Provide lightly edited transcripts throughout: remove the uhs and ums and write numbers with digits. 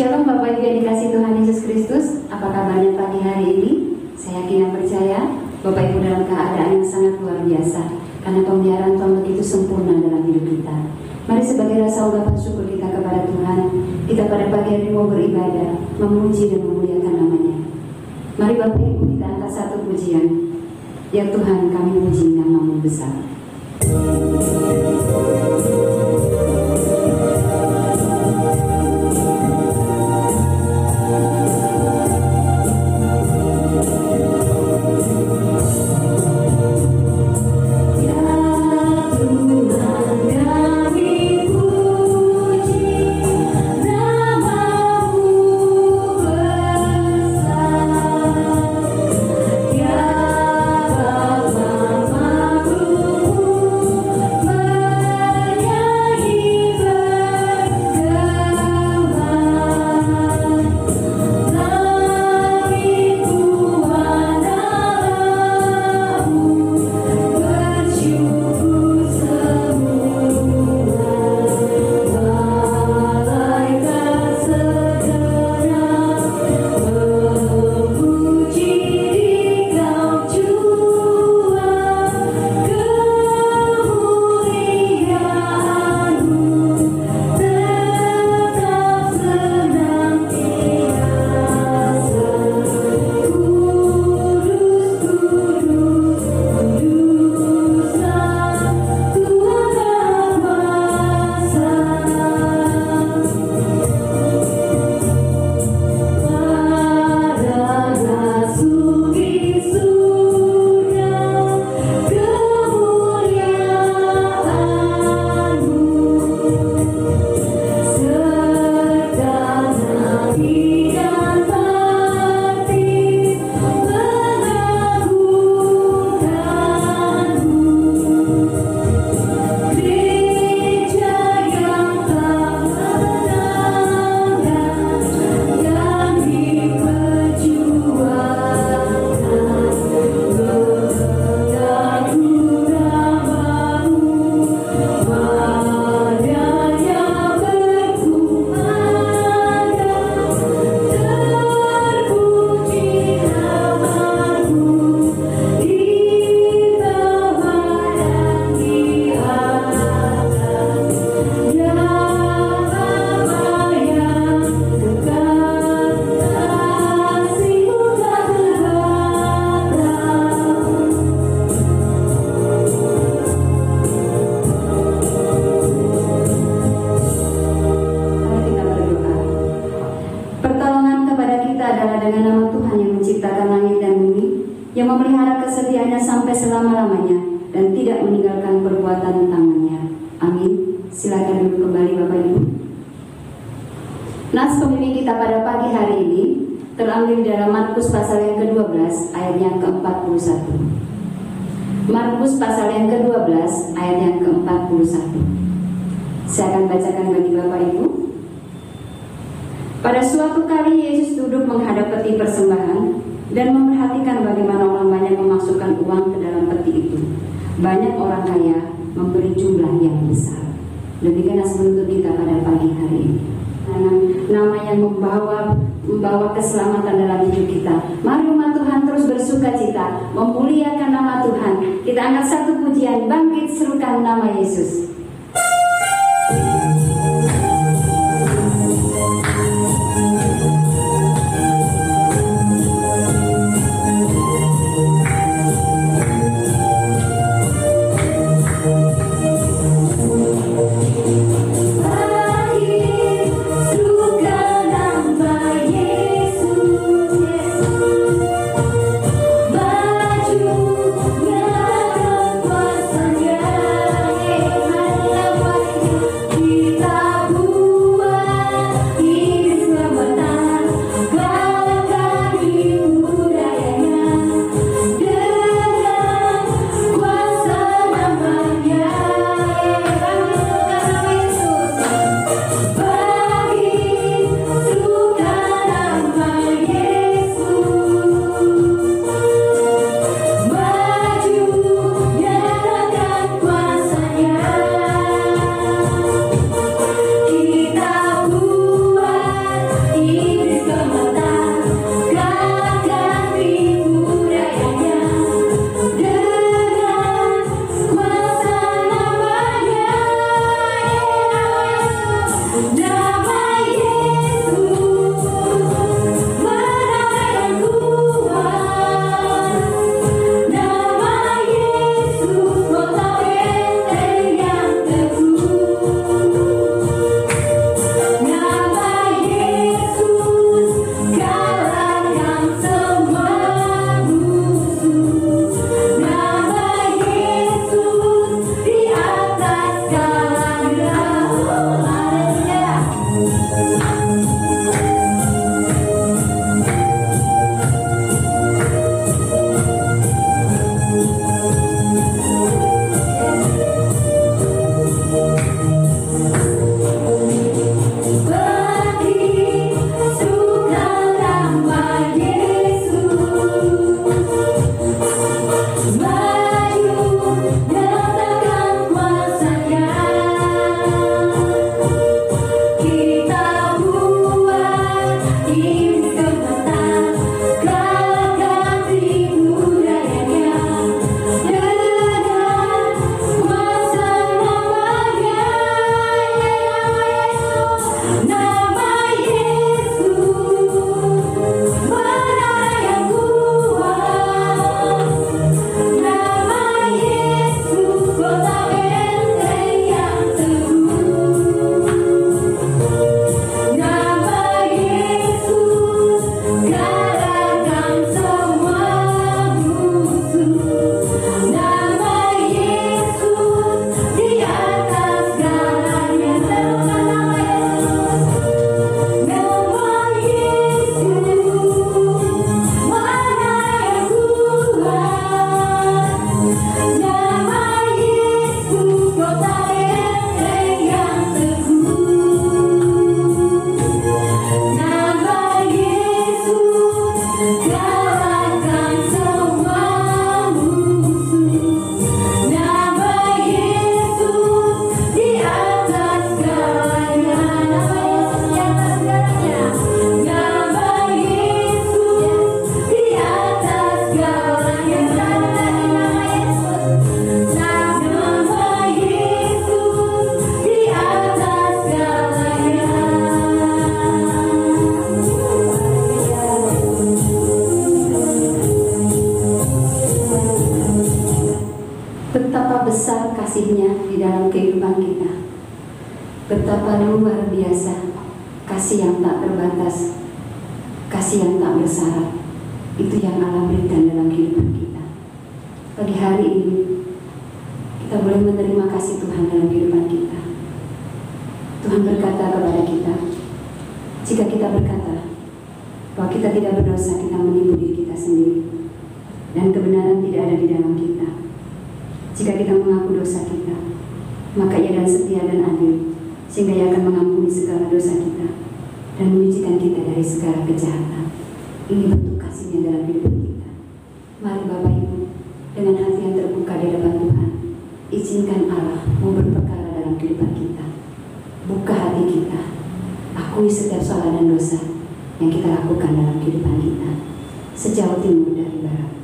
Shalom Bapak Ibu yang dikasih Tuhan Yesus Kristus. Apa kabarnya pagi hari ini? Saya yakin dan percaya Bapak Ibu dalam keadaan yang sangat luar biasa, karena pemeliharaan Tuhan begitu sempurna dalam hidup kita. Mari sebagai rasa ungkapan syukur kita kepada Tuhan, kita pada pagi hari mau beribadah, memuji dan memuliakan namanya. Mari Bapak Ibu kita angkat satu pujian. Ya Tuhan, kami puji nama-Mu besar. Markus pasal yang ke-12 ayat yang ke-41. Saya akan bacakan bagi Bapak Ibu. Pada suatu kali Yesus duduk menghadap peti persembahan dan memperhatikan bagaimana orang banyak memasukkan uang ke dalam peti itu. Banyak orang kaya memberi jumlah yang besar. Demikian menuntut kita pada pagi hari ini. Nama yang membawa keselamatan dalam hidup kita. Mari umat Tuhan terus bersuka cita, memuliakan nama Tuhan. Kita angkat satu pujian, bangkit serukan nama Yesus. Baju, Betapa luar biasa kasih yang tak terbatas, kasih yang tak bersyarat. Itu yang Allah berikan dalam kehidupan kita. Pagi hari ini kita boleh menerima kasih Tuhan dalam kehidupan kita. Tuhan berkata kepada kita, jika kita berkata bahwa kita tidak berdosa, kita menipu diri kita sendiri dan kebenaran tidak ada di dalam kita. Jika kita mengaku dosa kita, maka Ia dan setia dan adil, sehingga Ia akan mengampuni segala dosa kita dan menyucikan kita dari segala kejahatan. Ini bentuk kasih-Nya dalam hidup kita. Mari Bapak Ibu, dengan hati yang terbuka di depan Tuhan, izinkan Allah mau berperkara dalam kehidupan kita. Buka hati kita, akui setiap salah dan dosa yang kita lakukan dalam kehidupan kita, sejauh timur dari barat.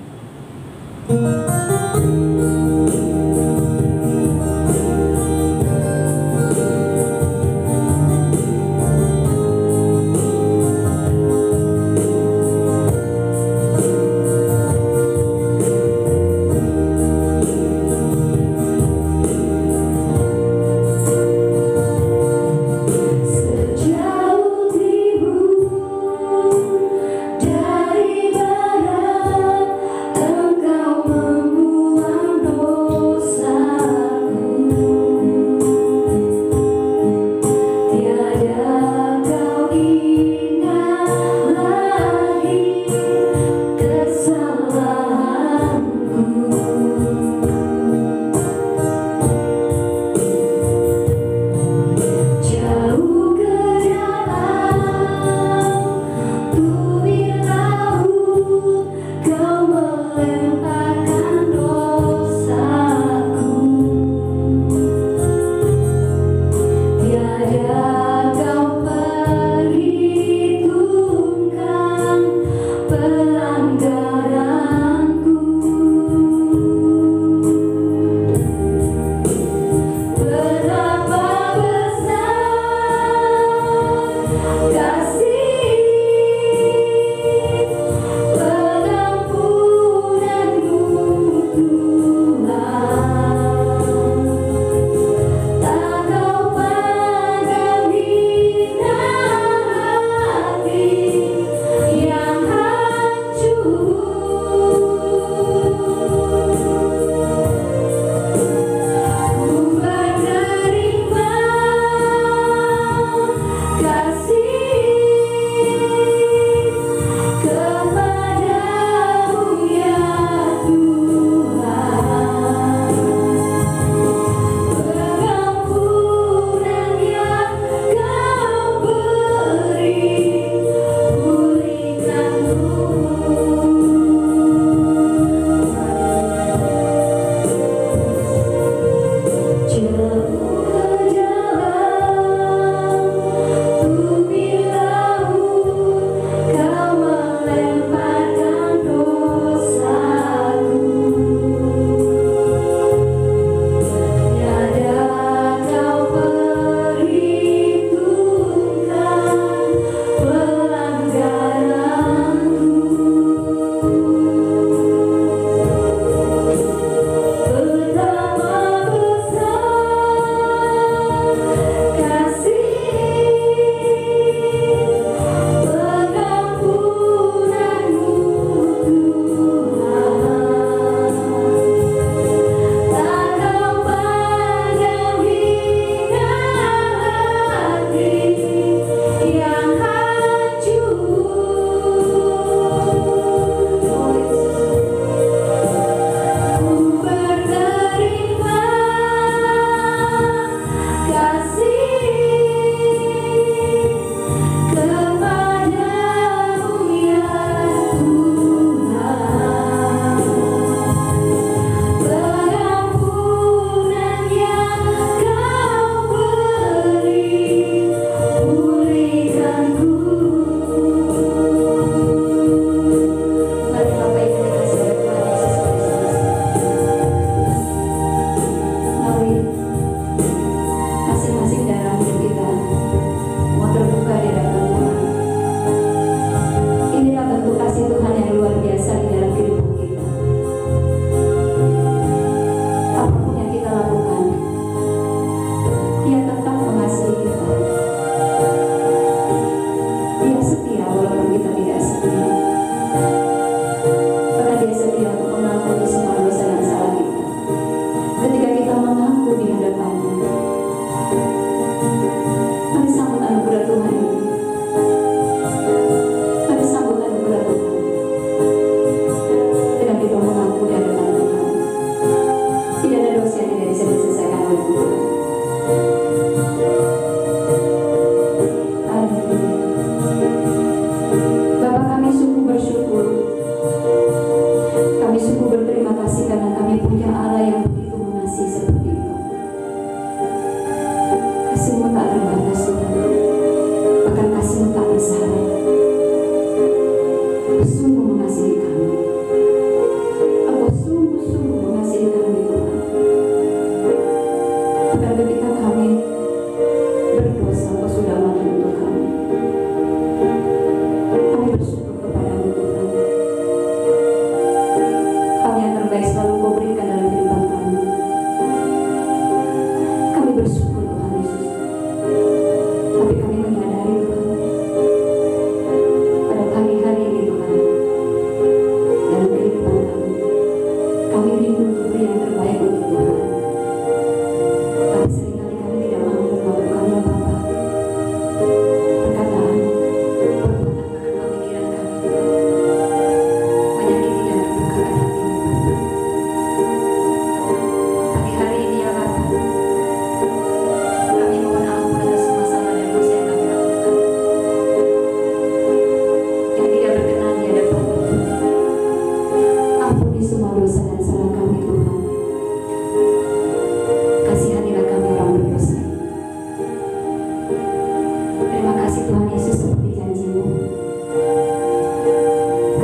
kasih Tuhan Yesus seperti janji-Mu.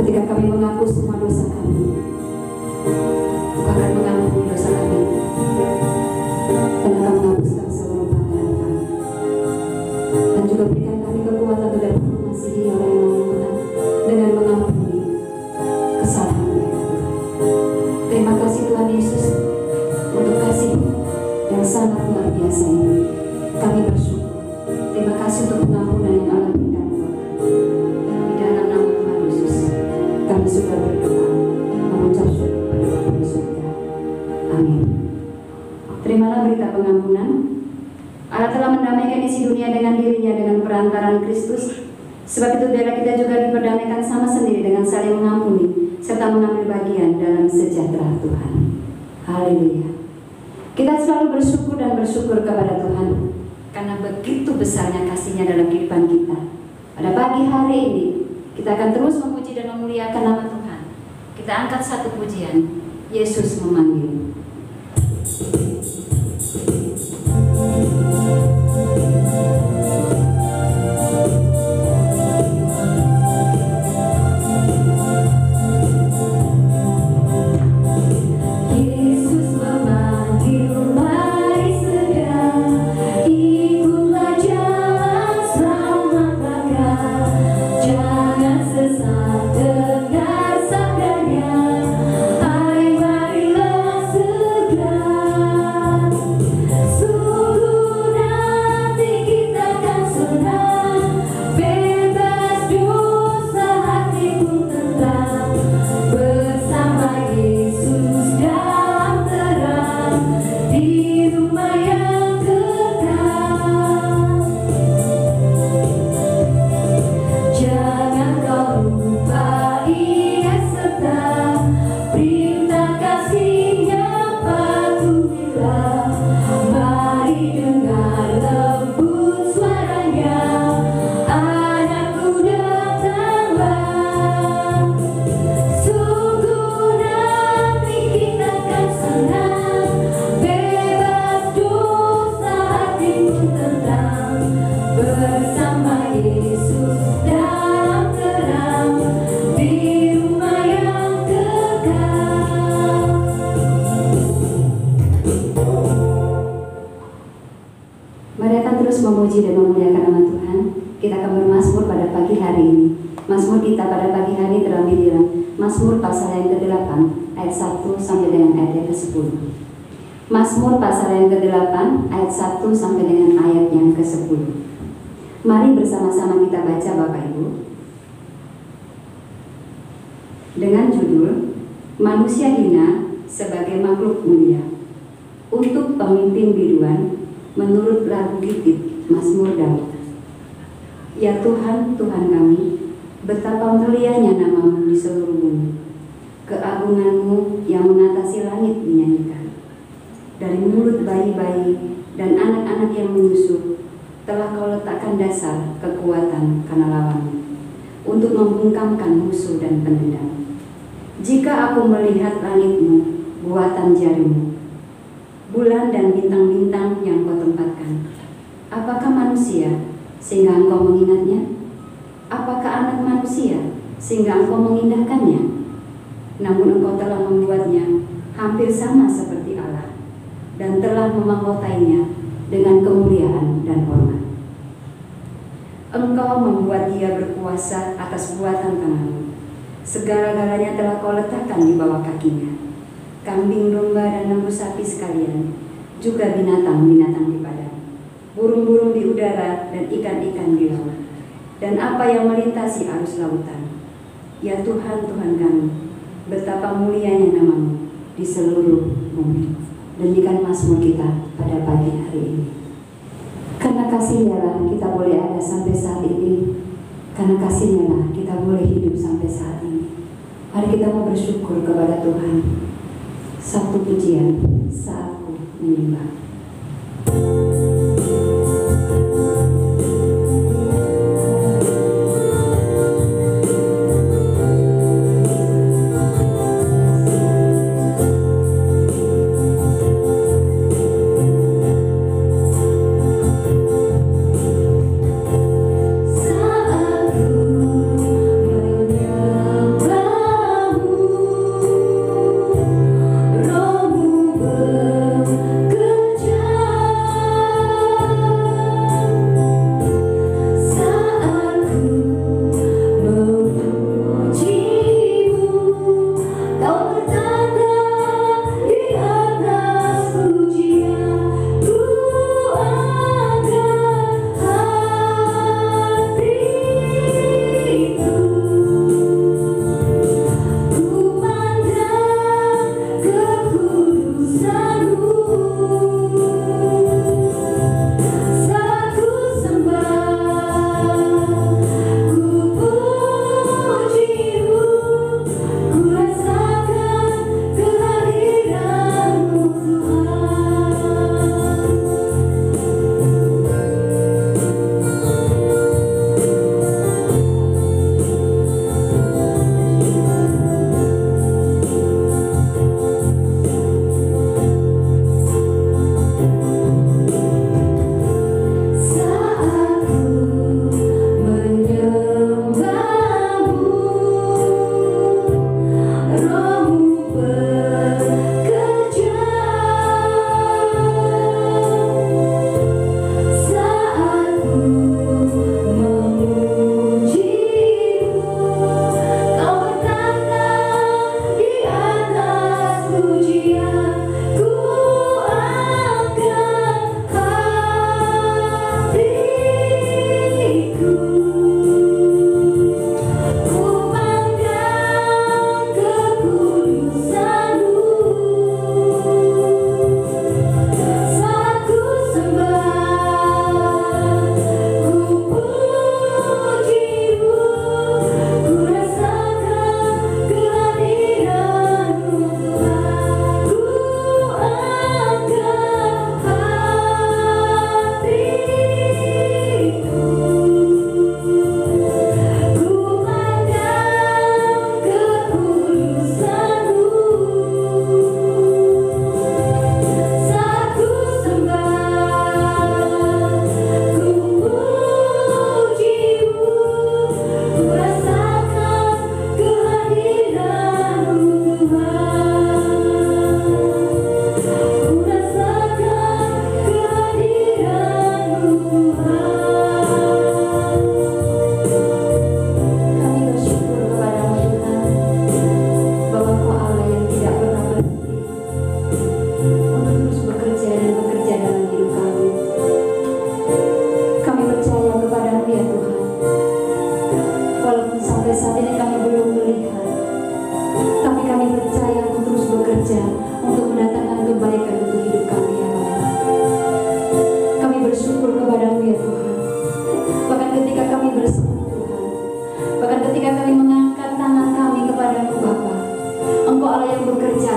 Ketika kami mengaku semua dosa kami, Engkau akan mengampuni dosa kami dan akan menghapuskan seluruh pelanggaran kami. Dan juga berikan kami kekuatan untuk dapat mengasihi orang yang lain Tuhan dengan mengampuni kesalahan mereka Tuhan. Terima kasih Tuhan Yesus untuk kasih yang sangat luar biasa ini. Kami bersyukur. Terima kasih untuk pengampunan yang Allah berikan Tuhan. Di dalam nama Tuhan Yesus kami sudah berdoa mengucap syukur pada Bapa di surga. Amin. Terimalah berita pengampunan. Allah telah mendamaikan isi dunia dengan dirinya dengan perantaraan Kristus. Sebab itu biarlah kita juga diperdamaikan sama sendiri dengan saling mengampuni serta mengambil bagian dalam sejahtera Tuhan. Haleluya. Kita selalu bersyukur dan bersyukur kepada Tuhan karena begitu besarnya kasih-Nya dalam kehidupan kita. Pada pagi hari ini kita akan terus memuji dan memuliakan nama Tuhan. Kita angkat satu pujian, Yesus memanggil. Memuji dan memuliakan nama Tuhan. Kita akan bermazmur pada pagi hari ini. Mazmur kita pada pagi hari terambil dalam Mazmur pasal yang ke-8 ayat 1 sampai dengan ayat yang ke-10. Mazmur pasal yang ke-8 ayat 1 sampai dengan ayat yang ke-10. Mari bersama-sama kita baca Bapak Ibu. Dengan judul Manusia Hina sebagai Makhluk Mulia. Untuk pemimpin biduan menurut lagu Gittith Mazmur Daud. Ya Tuhan, Tuhan kami, betapa mulianya nama-Mu di seluruh bumi. Keagungan-Mu yang mengatasi langit dinyanyikan. Dari mulut bayi-bayi dan anak-anak yang menyusu, telah Kau letakkan dasar kekuatan karena lawan-Mu, untuk membungkamkan musuh dan pendendam. Jika aku melihat langit-Mu, buatan jari-Mu, bulan dan bintang-bintang yang Kau tempatkan, apakah manusia sehingga Engkau mengingatnya? Apakah anak manusia sehingga Engkau mengindahkannya? Namun Engkau telah membuatnya hampir sama seperti Allah dan telah memahkotainya dengan kemuliaan dan hormat. Engkau membuat dia berkuasa atas buatan tangan-Mu. Segala-galanya telah Kau letakkan di bawah kakinya. Kambing domba dan lembu sapi sekalian, juga binatang-binatang di padang, burung-burung di udara dan ikan-ikan di laut, dan apa yang melintasi arus lautan. Ya Tuhan, Tuhan kami, betapa mulianya nama-Mu di seluruh bumi. Demikian mazmur kita pada pagi hari ini. Karena kasih-Nya lah kita boleh ada sampai saat ini. Karena kasih-Nya lah kita boleh hidup sampai saat ini. Mari kita mau bersyukur kepada Tuhan. Satu pujian saatku menyembah.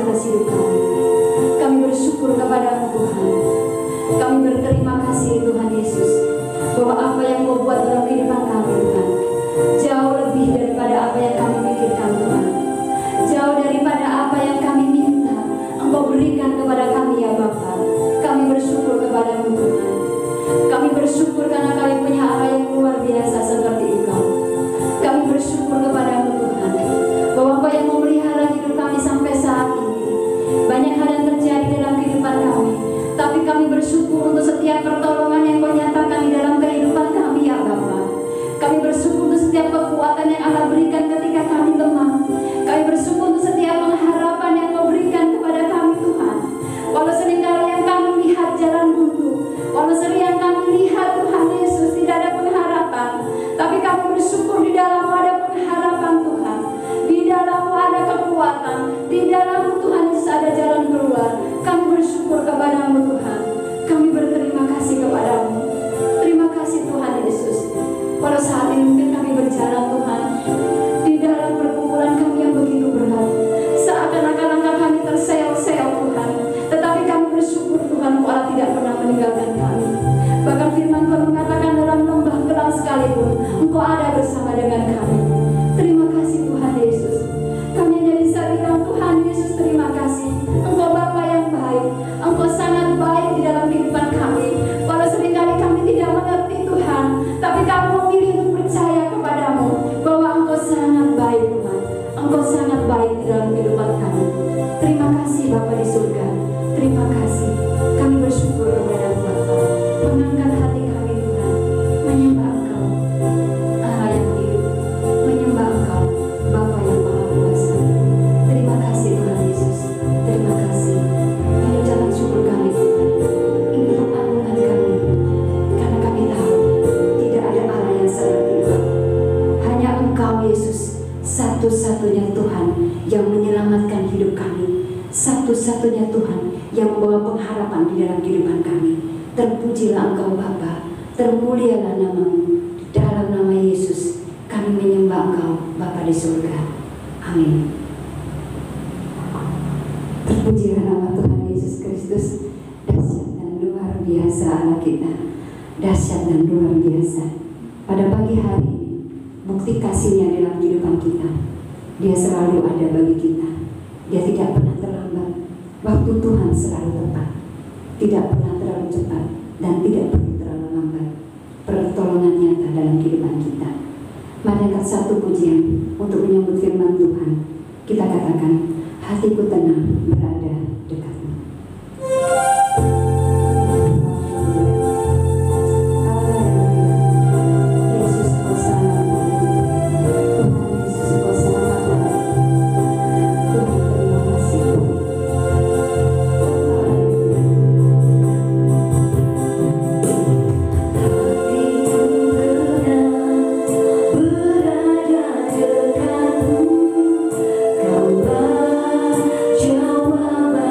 atas hidup kami. Kami bersyukur kepada Tuhan. Kami berterima kasih Tuhan Yesus, bahwa apa yang Kau buat dalam kehidupan kami Tuhan, jauh lebih daripada apa yang kami pikirkan Tuhan. Jauh daripada apa yang kami minta, Engkau berikan kepada kami ya Bapa. Kami bersyukur kepada-Mu Tuhan. Kami bersyukur karena kami punya Allah yang luar biasa seperti Engkau. Kami bersyukur kepada-Mu Tuhan, bahwa Engkau yang memelihara hidup kami sampai saat ini. Banyak hal yang terjadi dalam kehidupan kami, tapi kami bersyukur untuk setiap pertolongan yang Kau nyatakan di dalam kehidupan kami ya Bapa. Kami bersyukur untuk setiap kekuatan yang Allah berikan ketika kami lemah. Kami bersyukur untuk setiap pengharapan yang Kau berikan kepada kami Tuhan. Walau seringkali yang kami lihat jalan buntu, walau sering yang kami lihat Tuhan Yesus tidak ada pengharapan, tapi kami bersyukur di dalam ada pengharapan Tuhan. Di dalam ada kekuatan, di dalam Tuhan Yesus ada jalan keluar. Kami bersyukur kepada-Mu Tuhan. Kami berterima kasih kepada-Mu. Terima kasih Tuhan Yesus. Walau saat ini mungkin kami berjalan Tuhan di dalam pergumulan kami yang begitu berat, seakan-akan langkah kami terseok-seok Tuhan, tetapi kami bersyukur Tuhan, Allah tidak pernah meninggalkan kami. Bahkan firman Tuhan mengatakan dalam lembah gelap sekalipun Engkau ada bersama dengan kami. Terima kasih Tuhan Yesus. Kami hanya bisa bilang Tuhan Yesus terima kasih. Engkau Bapa yang baik, Engkau sangat baik di dalam kehidupan kami. Walau seringkali kami tidak mengerti Tuhan, tapi kami memilih untuk percaya kepada-Mu bahwa Engkau sangat baik Tuhan. Engkau sangat baik di dalam kehidupan kami. Terima kasih Bapa di surga. Terima kasih. Kami bersyukur kepada-Mu Bapa. Mengangkat hati kami Tuhan, menyembah Engkau Allah yang hidup, menyembah Engkau Bapa yang Maha Kuasa. Terima kasih Tuhan Yesus. Terima kasih. Ini jalan syukur kami Tuhan. Ini pengagungan kami, karena kami tahu tidak ada Allah yang seperti Engkau. Hanya Engkau Yesus, satu-satunya Tuhan yang menyelamatkan hidup kami, satu-satunya Tuhan yang membawa pengharapan di dalam kehidupan kami. Terpujilah Engkau Bapa, termulialah nama-Mu. Dalam nama Yesus kami menyembah Engkau Bapa di surga. Amin. Terpujilah nama Tuhan Yesus Kristus. Dahsyat dan luar biasa Allah kita, dahsyat dan luar biasa. Pada pagi hari ini, bukti kasih-Nya dalam kehidupan kita. Dia selalu ada bagi kita. Dia tidak pernah terlambat. Waktu Tuhan selalu tepat, tidak pernah terlalu cepat dan tidak pernah terlalu lambat. Pertolongan nyata dalam kehidupan kita. Mari angkat satu pujian untuk menyambut firman Tuhan. Kita katakan, hatiku tenang berada dekat-Mu. Jawaban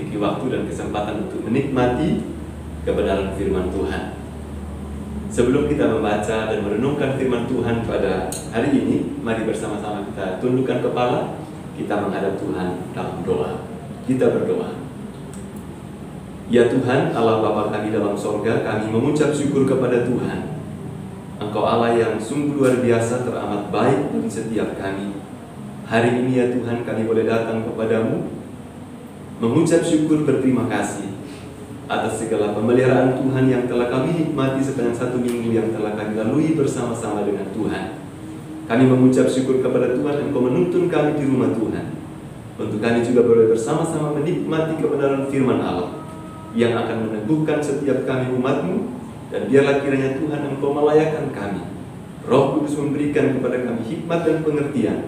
memiliki waktu dan kesempatan untuk menikmati kebenaran firman Tuhan. Sebelum kita membaca dan merenungkan firman Tuhan pada hari ini, mari bersama-sama kita tundukkan kepala, kita menghadap Tuhan dalam doa. Kita berdoa. Ya Tuhan, Allah Bapa kami dalam sorga, kami mengucap syukur kepada Tuhan. Engkau Allah yang sungguh luar biasa, teramat baik bagi setiap kami. Hari ini ya Tuhan, kami boleh datang kepadamu, mengucap syukur berterima kasih atas segala pemeliharaan Tuhan yang telah kami nikmati sepanjang 1 minggu yang telah kami lalui bersama-sama dengan Tuhan. Kami mengucap syukur kepada Tuhan, Engkau menuntun kami di rumah Tuhan, untuk kami juga boleh bersama-sama menikmati kebenaran firman Allah yang akan meneguhkan setiap kami umat-Mu. Dan biarlah kiranya Tuhan Engkau melayakkan kami, Roh Kudus memberikan kepada kami hikmat dan pengertian,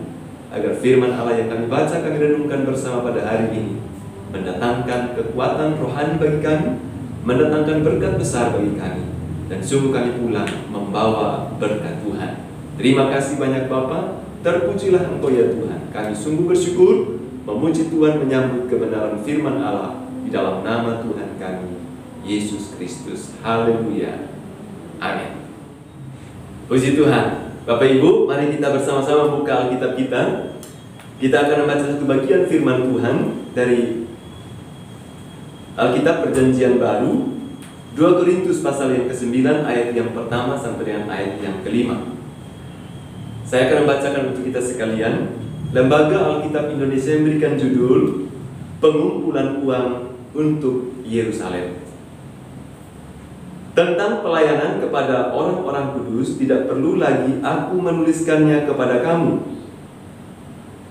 agar firman Allah yang kami baca, kami renungkan bersama pada hari ini mendatangkan kekuatan rohani bagi kami, mendatangkan berkat besar bagi kami, dan sungguh kami pulang membawa berkat Tuhan. Terima kasih banyak Bapa, terpujilah Engkau ya Tuhan. Kami sungguh bersyukur, memuji Tuhan, menyambut kebenaran firman Allah di dalam nama Tuhan kami, Yesus Kristus. Haleluya. Amin. Puji Tuhan. Bapak Ibu, mari kita bersama-sama buka Alkitab kita. Kita akan membaca satu bagian firman Tuhan dari Alkitab Perjanjian Baru, 2 Korintus pasal yang ke-9 ayat yang pertama sampai dengan ayat yang ke-5. Saya akan membacakan untuk kita sekalian. Lembaga Alkitab Indonesia memberikan judul Pengumpulan Uang untuk Yerusalem. Tentang pelayanan kepada orang-orang kudus, tidak perlu lagi aku menuliskannya kepada kamu.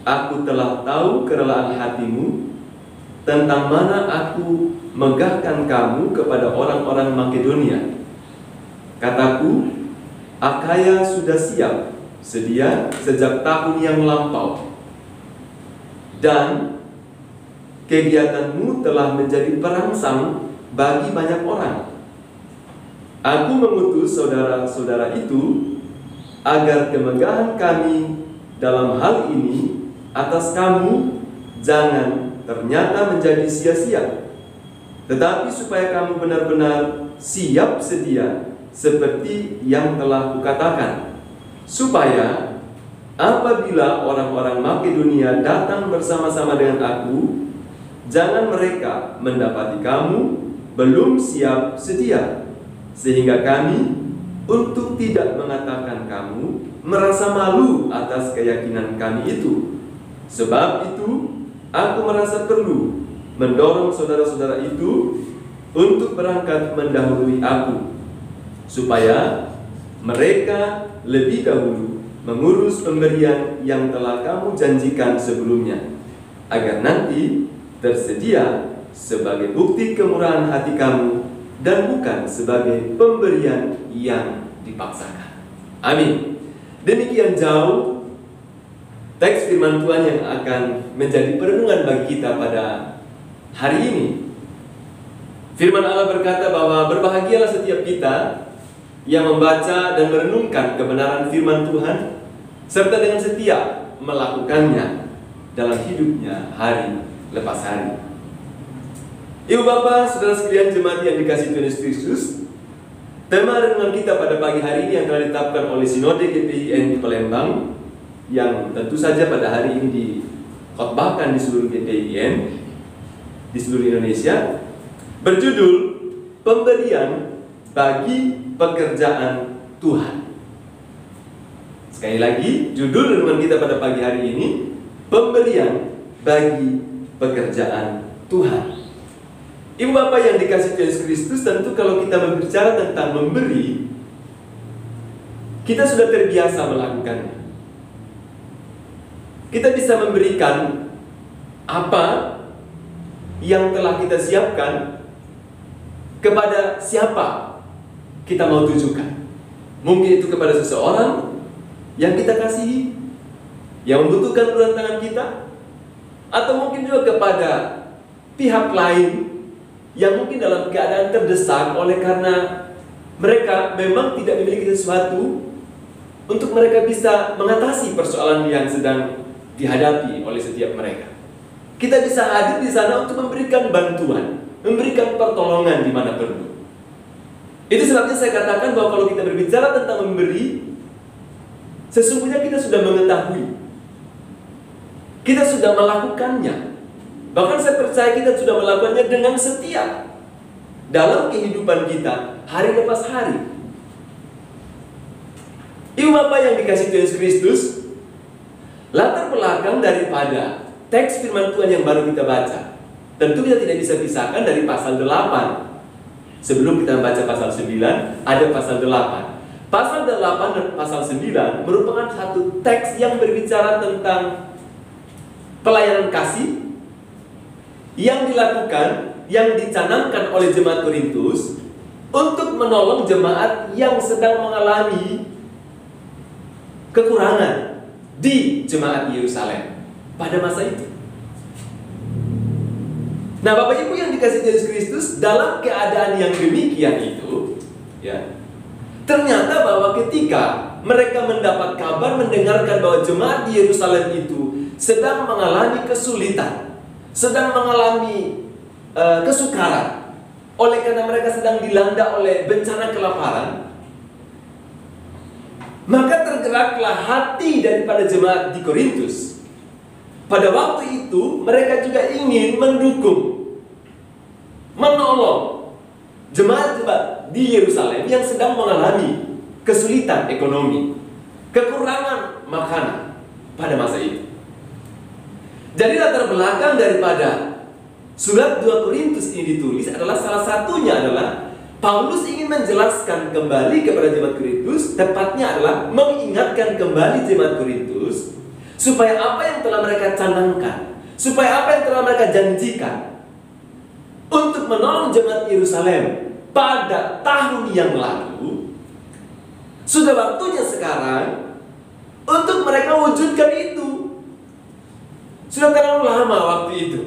Aku telah tahu kerelaan hatimu, tentang mana aku megahkan kamu kepada orang-orang Makedonia. Kataku, Akaya sudah siap, sedia sejak tahun yang lampau. Dan kegiatanmu telah menjadi perangsang bagi banyak orang. Aku mengutus saudara-saudara itu agar kemegahan kami dalam hal ini atas kamu jangan ternyata menjadi sia-sia, tetapi supaya kamu benar-benar siap sedia seperti yang telah kukatakan, supaya apabila orang-orang Makedonia datang bersama-sama dengan aku, jangan mereka mendapati kamu belum siap sedia, sehingga kami untuk tidak mengatakan kamu merasa malu atas keyakinan kami itu. Sebab itu aku merasa perlu mendorong saudara-saudara itu untuk berangkat mendahului aku, supaya mereka lebih dahulu mengurus pemberian yang telah kamu janjikan sebelumnya, agar nanti tersedia sebagai bukti kemurahan hati kamu dan bukan sebagai pemberian yang dipaksakan. Amin. Demikian jauh teks firman Tuhan yang akan menjadi perenungan bagi kita pada hari ini. Firman Allah berkata bahwa berbahagialah setiap kita yang membaca dan merenungkan kebenaran firman Tuhan, serta dengan setia melakukannya dalam hidupnya hari lepas hari. Ibu Bapak, saudara sekalian jemaat yang dikasihi Tuhan Yesus Kristus, tema renungan kita pada pagi hari ini yang telah ditetapkan oleh Sinode GPIN di Palembang, yang tentu saja pada hari ini dikhotbahkan di seluruh GPIN di seluruh Indonesia, berjudul Pemberian bagi Pekerjaan Tuhan. Sekali lagi, judul renungan kita pada pagi hari ini, Pemberian bagi Pekerjaan Tuhan. Ibu Bapak yang dikasihi Yesus Kristus, tentu kalau kita berbicara tentang memberi, kita sudah terbiasa melakukannya. Kita bisa memberikan apa yang telah kita siapkan kepada siapa kita mau tujukan. Mungkin itu kepada seseorang yang kita kasihi, yang membutuhkan uluran tangan kita, atau mungkin juga kepada pihak lain yang mungkin dalam keadaan terdesak oleh karena mereka memang tidak memiliki sesuatu untuk mereka bisa mengatasi persoalan yang sedang dihadapi oleh setiap mereka. Kita bisa hadir di sana untuk memberikan bantuan, memberikan pertolongan di mana perlu. Itu sebabnya saya katakan bahwa kalau kita berbicara tentang memberi, sesungguhnya kita sudah mengetahui, kita sudah melakukannya. Bahkan saya percaya kita sudah melakukannya dengan setia dalam kehidupan kita hari lepas hari. Ibu Bapak yang dikasihi Tuhan Yesus Kristus, latar belakang daripada teks firman Tuhan yang baru kita baca, tentu kita tidak bisa pisahkan dari pasal 8. Sebelum kita membaca pasal 9, ada pasal 8. Pasal 8 dan pasal 9 merupakan satu teks yang berbicara tentang pelayanan kasih yang dilakukan, yang dicanangkan oleh jemaat Korintus untuk menolong jemaat yang sedang mengalami kekurangan di jemaat Yerusalem pada masa itu. Nah, Bapak Ibu yang dikasihi Yesus Kristus, dalam keadaan yang demikian itu, ya, ternyata bahwa ketika mereka mendapat kabar, mendengarkan bahwa jemaat di Yerusalem itu sedang mengalami kesulitan, sedang mengalami kesukaran, oleh karena mereka sedang dilanda oleh bencana kelaparan, maka tergeraklah hati daripada jemaat di Korintus. Pada waktu itu mereka juga ingin mendukung, menolong jemaat-jemaat di Yerusalem yang sedang mengalami kesulitan ekonomi, kekurangan makanan pada masa itu. Jadi latar belakang daripada surat 2 Korintus ini ditulis adalah, salah satunya adalah Paulus ingin menjelaskan kembali kepada jemaat Korintus, tepatnya adalah mengingatkan kembali jemaat Korintus supaya apa yang telah mereka canangkan, supaya apa yang telah mereka janjikan untuk menolong jemaat Yerusalem pada tahun yang lalu, sudah waktunya sekarang untuk mereka wujudkan itu. Sudah terlalu lama waktu itu.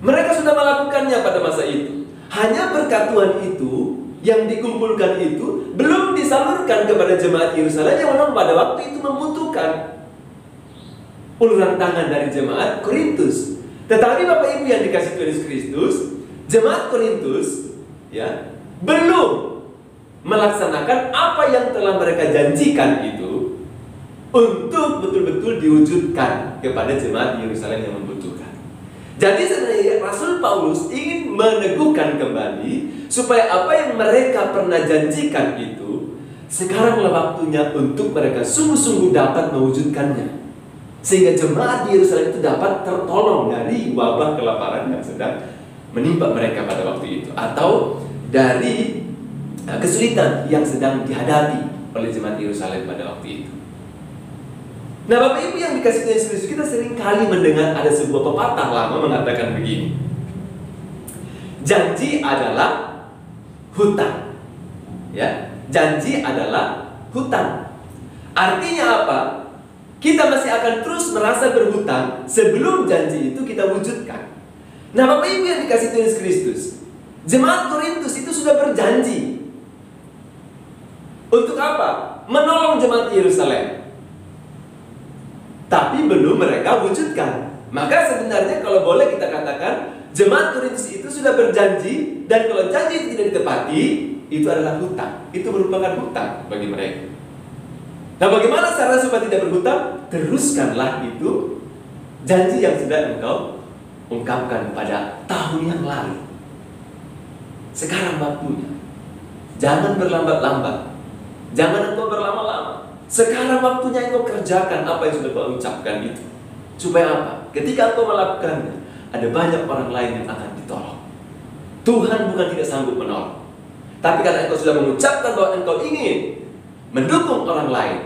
Mereka sudah melakukannya pada masa itu. Hanya berkat Tuhan itu yang dikumpulkan itu belum disalurkan kepada jemaat Yerusalem yang memang pada waktu itu membutuhkan uluran tangan dari jemaat Korintus. Tetapi Bapak Ibu yang dikasihi Tuhan Yesus Kristus, jemaat Korintus ya belum melaksanakan apa yang telah mereka janjikan itu untuk betul-betul diwujudkan kepada jemaat Yerusalem yang membutuhkan. Jadi sebenarnya Rasul Paulus ingin meneguhkan kembali supaya apa yang mereka pernah janjikan itu sekaranglah waktunya untuk mereka sungguh-sungguh dapat mewujudkannya, sehingga jemaat di Yerusalem itu dapat tertolong dari wabah kelaparan yang sedang menimpa mereka pada waktu itu, atau dari kesulitan yang sedang dihadapi oleh jemaat Yerusalem pada waktu itu. Nah, Bapak Ibu yang dikasihi Tuhan Yesus Kristus, kita sering kali mendengar ada sebuah pepatah lama mengatakan begini: janji adalah hutang. Ya, janji adalah hutang. Artinya apa? Kita masih akan terus merasa berhutang sebelum janji itu kita wujudkan. Nah, Bapak Ibu yang dikasihi Tuhan Yesus Kristus, jemaat Korintus itu sudah berjanji untuk apa? Menolong jemaat Yerusalem. Tapi belum mereka wujudkan. Maka sebenarnya kalau boleh kita katakan, jemaat Korintus itu sudah berjanji, dan kalau janji itu tidak ditepati, itu adalah hutang. Itu merupakan hutang bagi mereka. Nah, bagaimana cara supaya tidak berhutang? Teruskanlah itu janji yang sudah engkau ungkapkan pada tahun yang lalu. Sekarang waktunya. Jangan berlambat-lambat. Jangan engkau berlama-lama. Sekarang waktunya engkau kerjakan apa yang sudah kau ucapkan itu. Supaya apa? Ketika engkau melakukannya, ada banyak orang lain yang akan ditolong. Tuhan bukan tidak sanggup menolong, tapi karena engkau sudah mengucapkan bahwa engkau ingin mendukung orang lain,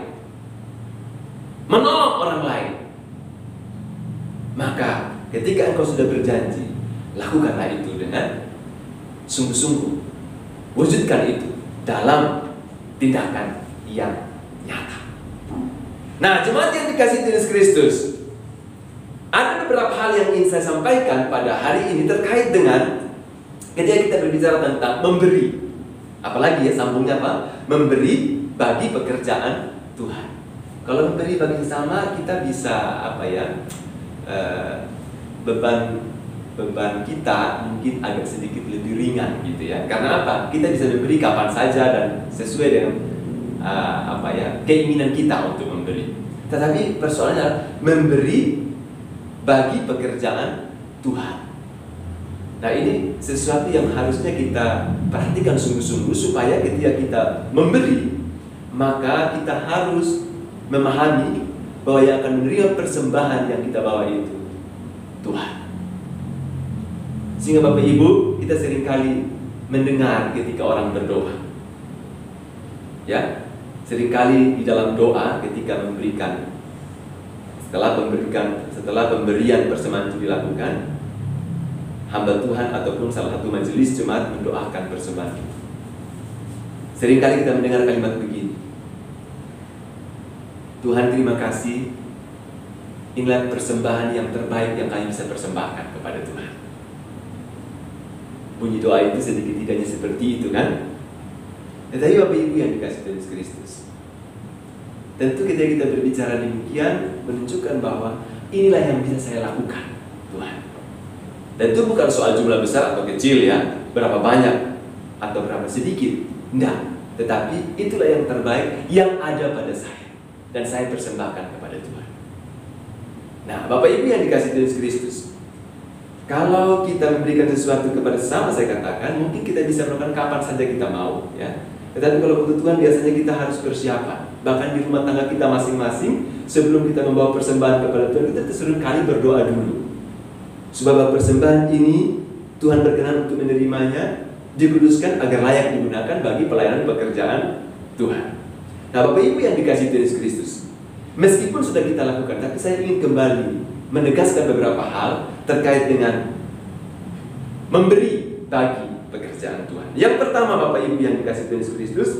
menolong orang lain, maka ketika engkau sudah berjanji, lakukanlah itu dengan sungguh-sungguh. Wujudkan itu dalam tindakan yang nyata. Nah, jemaat yang dikasihi Tuhan Yesus Kristus, ada beberapa hal yang ingin saya sampaikan pada hari ini terkait dengan ketika kita berbicara tentang memberi. Apalagi ya sambungnya apa? Memberi bagi pekerjaan Tuhan. Kalau memberi bagi sesama, kita bisa apa ya? beban kita mungkin agak sedikit lebih ringan gitu ya. Karena apa? Kita bisa memberi kapan saja dan sesuai dengan keinginan kita untuk memberi. Tetapi persoalannya adalah memberi bagi pekerjaan Tuhan. Nah, ini sesuatu yang harusnya kita perhatikan sungguh-sungguh, supaya ketika kita memberi, maka kita harus memahami bahwa yang akan menerima persembahan yang kita bawa itu Tuhan. Sehingga Bapak Ibu, kita seringkali mendengar ketika orang berdoa, ya, seringkali di dalam doa ketika memberikan, setelah pemberian persembahan itu dilakukan, hamba Tuhan ataupun salah satu majelis jemaat mendoakan persembahan. Seringkali kita mendengar kalimat begini, Tuhan terima kasih, inilah persembahan yang terbaik yang kami bisa persembahkan kepada Tuhan. Bunyi doa itu sedikit tidaknya seperti itu kan? Tetapi Bapak Ibu yang dikasih Tuhan Yesus Kristus, tentu ketika kita berbicara demikian menunjukkan bahwa inilah yang bisa saya lakukan Tuhan. Dan itu bukan soal jumlah besar atau kecil ya, berapa banyak atau berapa sedikit, enggak. Tetapi itulah yang terbaik yang ada pada saya, dan saya persembahkan kepada Tuhan. Nah, Bapak Ibu yang dikasih Tuhan Yesus Kristus, kalau kita memberikan sesuatu kepada sesama, saya katakan mungkin kita bisa melakukan kapan saja kita mau ya. Tetapi kalau untuk Tuhan biasanya kita harus persiapan. Bahkan di rumah tangga kita masing-masing, sebelum kita membawa persembahan kepada Tuhan, kita sering kali berdoa dulu. Sebab persembahan ini Tuhan berkenan untuk menerimanya, dikuduskan agar layak digunakan bagi pelayanan pekerjaan Tuhan. Nah, Bapak Ibu yang dikasih Tuhan Yesus Kristus, meskipun sudah kita lakukan, tapi saya ingin kembali menegaskan beberapa hal terkait dengan memberi bagi pekerjaan Tuhan. Yang pertama, Bapak Ibu yang dikasih Tuhan Yesus Kristus,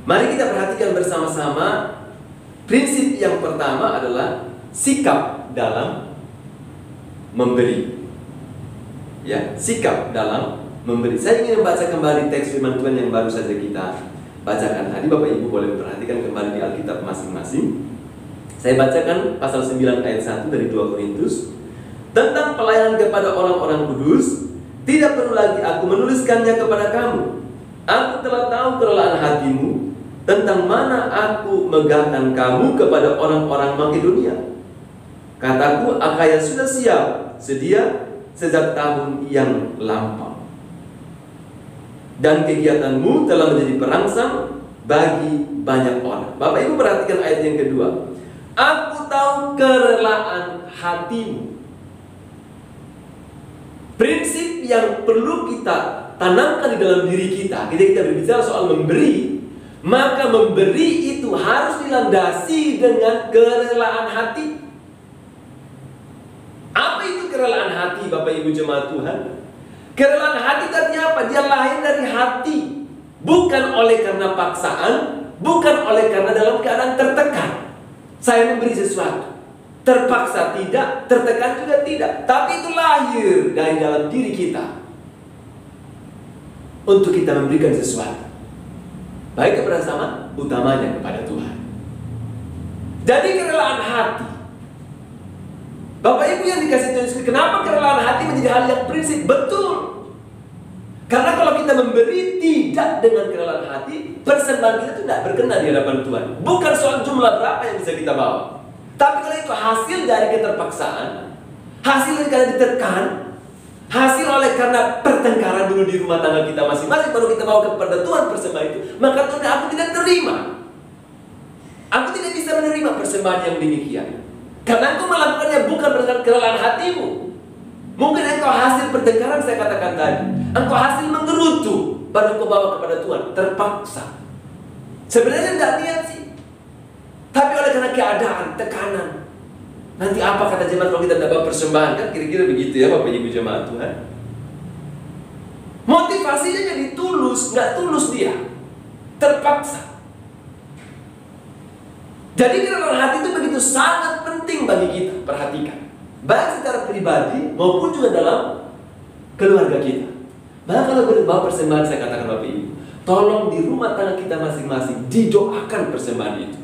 mari kita perhatikan bersama-sama. Prinsip yang pertama adalah sikap dalam memberi. Ya, sikap dalam memberi. Saya ingin membaca kembali teks firman Tuhan yang baru saja kita bacakan tadi. Bapak Ibu boleh memperhatikan kembali di Alkitab masing-masing. Saya bacakan pasal 9 ayat 1 dari 2 Korintus. Tentang pelayanan kepada orang-orang kudus, tidak perlu lagi aku menuliskannya kepada kamu. Aku telah tahu kerelaan hatimu, tentang mana aku megahkan kamu kepada orang-orang Makedonia. Kataku, Akaya sudah siap, sedia sejak tahun yang lampau. Dan kegiatanmu telah menjadi perangsang bagi banyak orang. Bapak Ibu perhatikan ayat yang kedua. Aku tahu kerelaan hatimu. Prinsip yang perlu kita tanamkan di dalam diri kita ketika kita berbicara soal memberi, maka memberi itu harus dilandasi dengan kerelaan hati. Apa itu kerelaan hati, Bapak Ibu jemaat Tuhan? Kerelaan hati artinya apa? Dia lahir dari hati, bukan oleh karena paksaan, bukan oleh karena dalam keadaan tertekan. Saya memberi sesuatu, terpaksa tidak, tertekan juga tidak, tapi itu lahir dari dalam diri kita untuk kita memberikan sesuatu, baik kepada sama, utamanya kepada Tuhan. Jadi kerelaan hati, Bapak Ibu yang dikasih Tuhan, kenapa kerelaan hati menjadi hal yang prinsip? Betul. Karena kalau kita memberi tidak dengan kerelaan hati, persembahan kita itu tidak berkenan di hadapan Tuhan. Bukan soal jumlah berapa yang bisa kita bawa, tapi kalau itu hasil dari keterpaksaan, hasil dari karena ditekan, hasil oleh karena pertengkaran dulu di rumah tangga kita masing-masing, baru kita bawa kepada Tuhan persembahan itu, maka Tuhan, aku tidak terima. Aku tidak bisa menerima persembahan yang demikian. Karena engkau melakukannya bukan berdasarkan kerelaan hatimu. Mungkin engkau hasil pertengkaran, saya katakan tadi. Engkau hasil menggerutu, baru engkau bawa kepada Tuhan, terpaksa. Sebenarnya tidak niat sih, tapi oleh karena keadaan, tekanan. Nanti apa kata jemaat kalau kita tidak bawa persembahan? Kan kira-kira begitu ya Bapak Ibu jemaat Tuhan. Motivasinya jadi tulus, nggak tulus dia, terpaksa. Jadi kerelaan hati itu begitu sangat penting bagi kita. Perhatikan, baik secara pribadi maupun juga dalam keluarga kita. Bahkan kalau berbawa persembahan, saya katakan Bapak Ibu, tolong di rumah tangga kita masing-masing didoakan persembahan itu,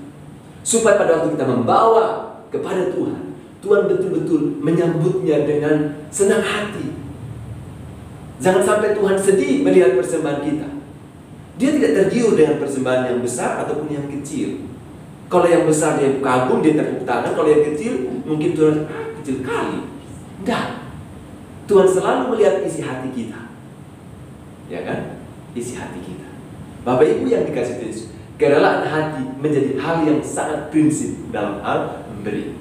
supaya pada waktu kita membawa kepada Tuhan, Tuhan betul-betul menyambutnya dengan senang hati. Jangan sampai Tuhan sedih melihat persembahan kita. Dia tidak tergiur dengan persembahan yang besar ataupun yang kecil. Kalau yang besar dia kagum, dia tepuk tangan. Kalau yang kecil, mungkin Tuhan kecil kali. Enggak. Tuhan selalu melihat isi hati kita. Ya kan? Isi hati kita. Bapak Ibu yang dikasih Yesus, kerelaan hati menjadi hal yang sangat prinsip dalam hal memberi.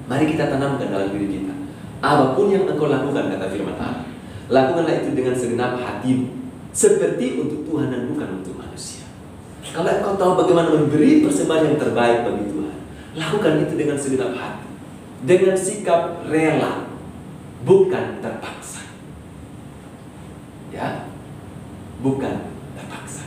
Mari kita tanamkan dalam diri kita. Apapun yang engkau lakukan, kata firman Allah, lakukanlah itu dengan segenap hatimu, seperti untuk Tuhan dan bukan untuk manusia. Kalau engkau tahu bagaimana memberi persembahan yang terbaik bagi Tuhan, lakukan itu dengan segenap hati, dengan sikap rela, bukan terpaksa. Ya, bukan terpaksa.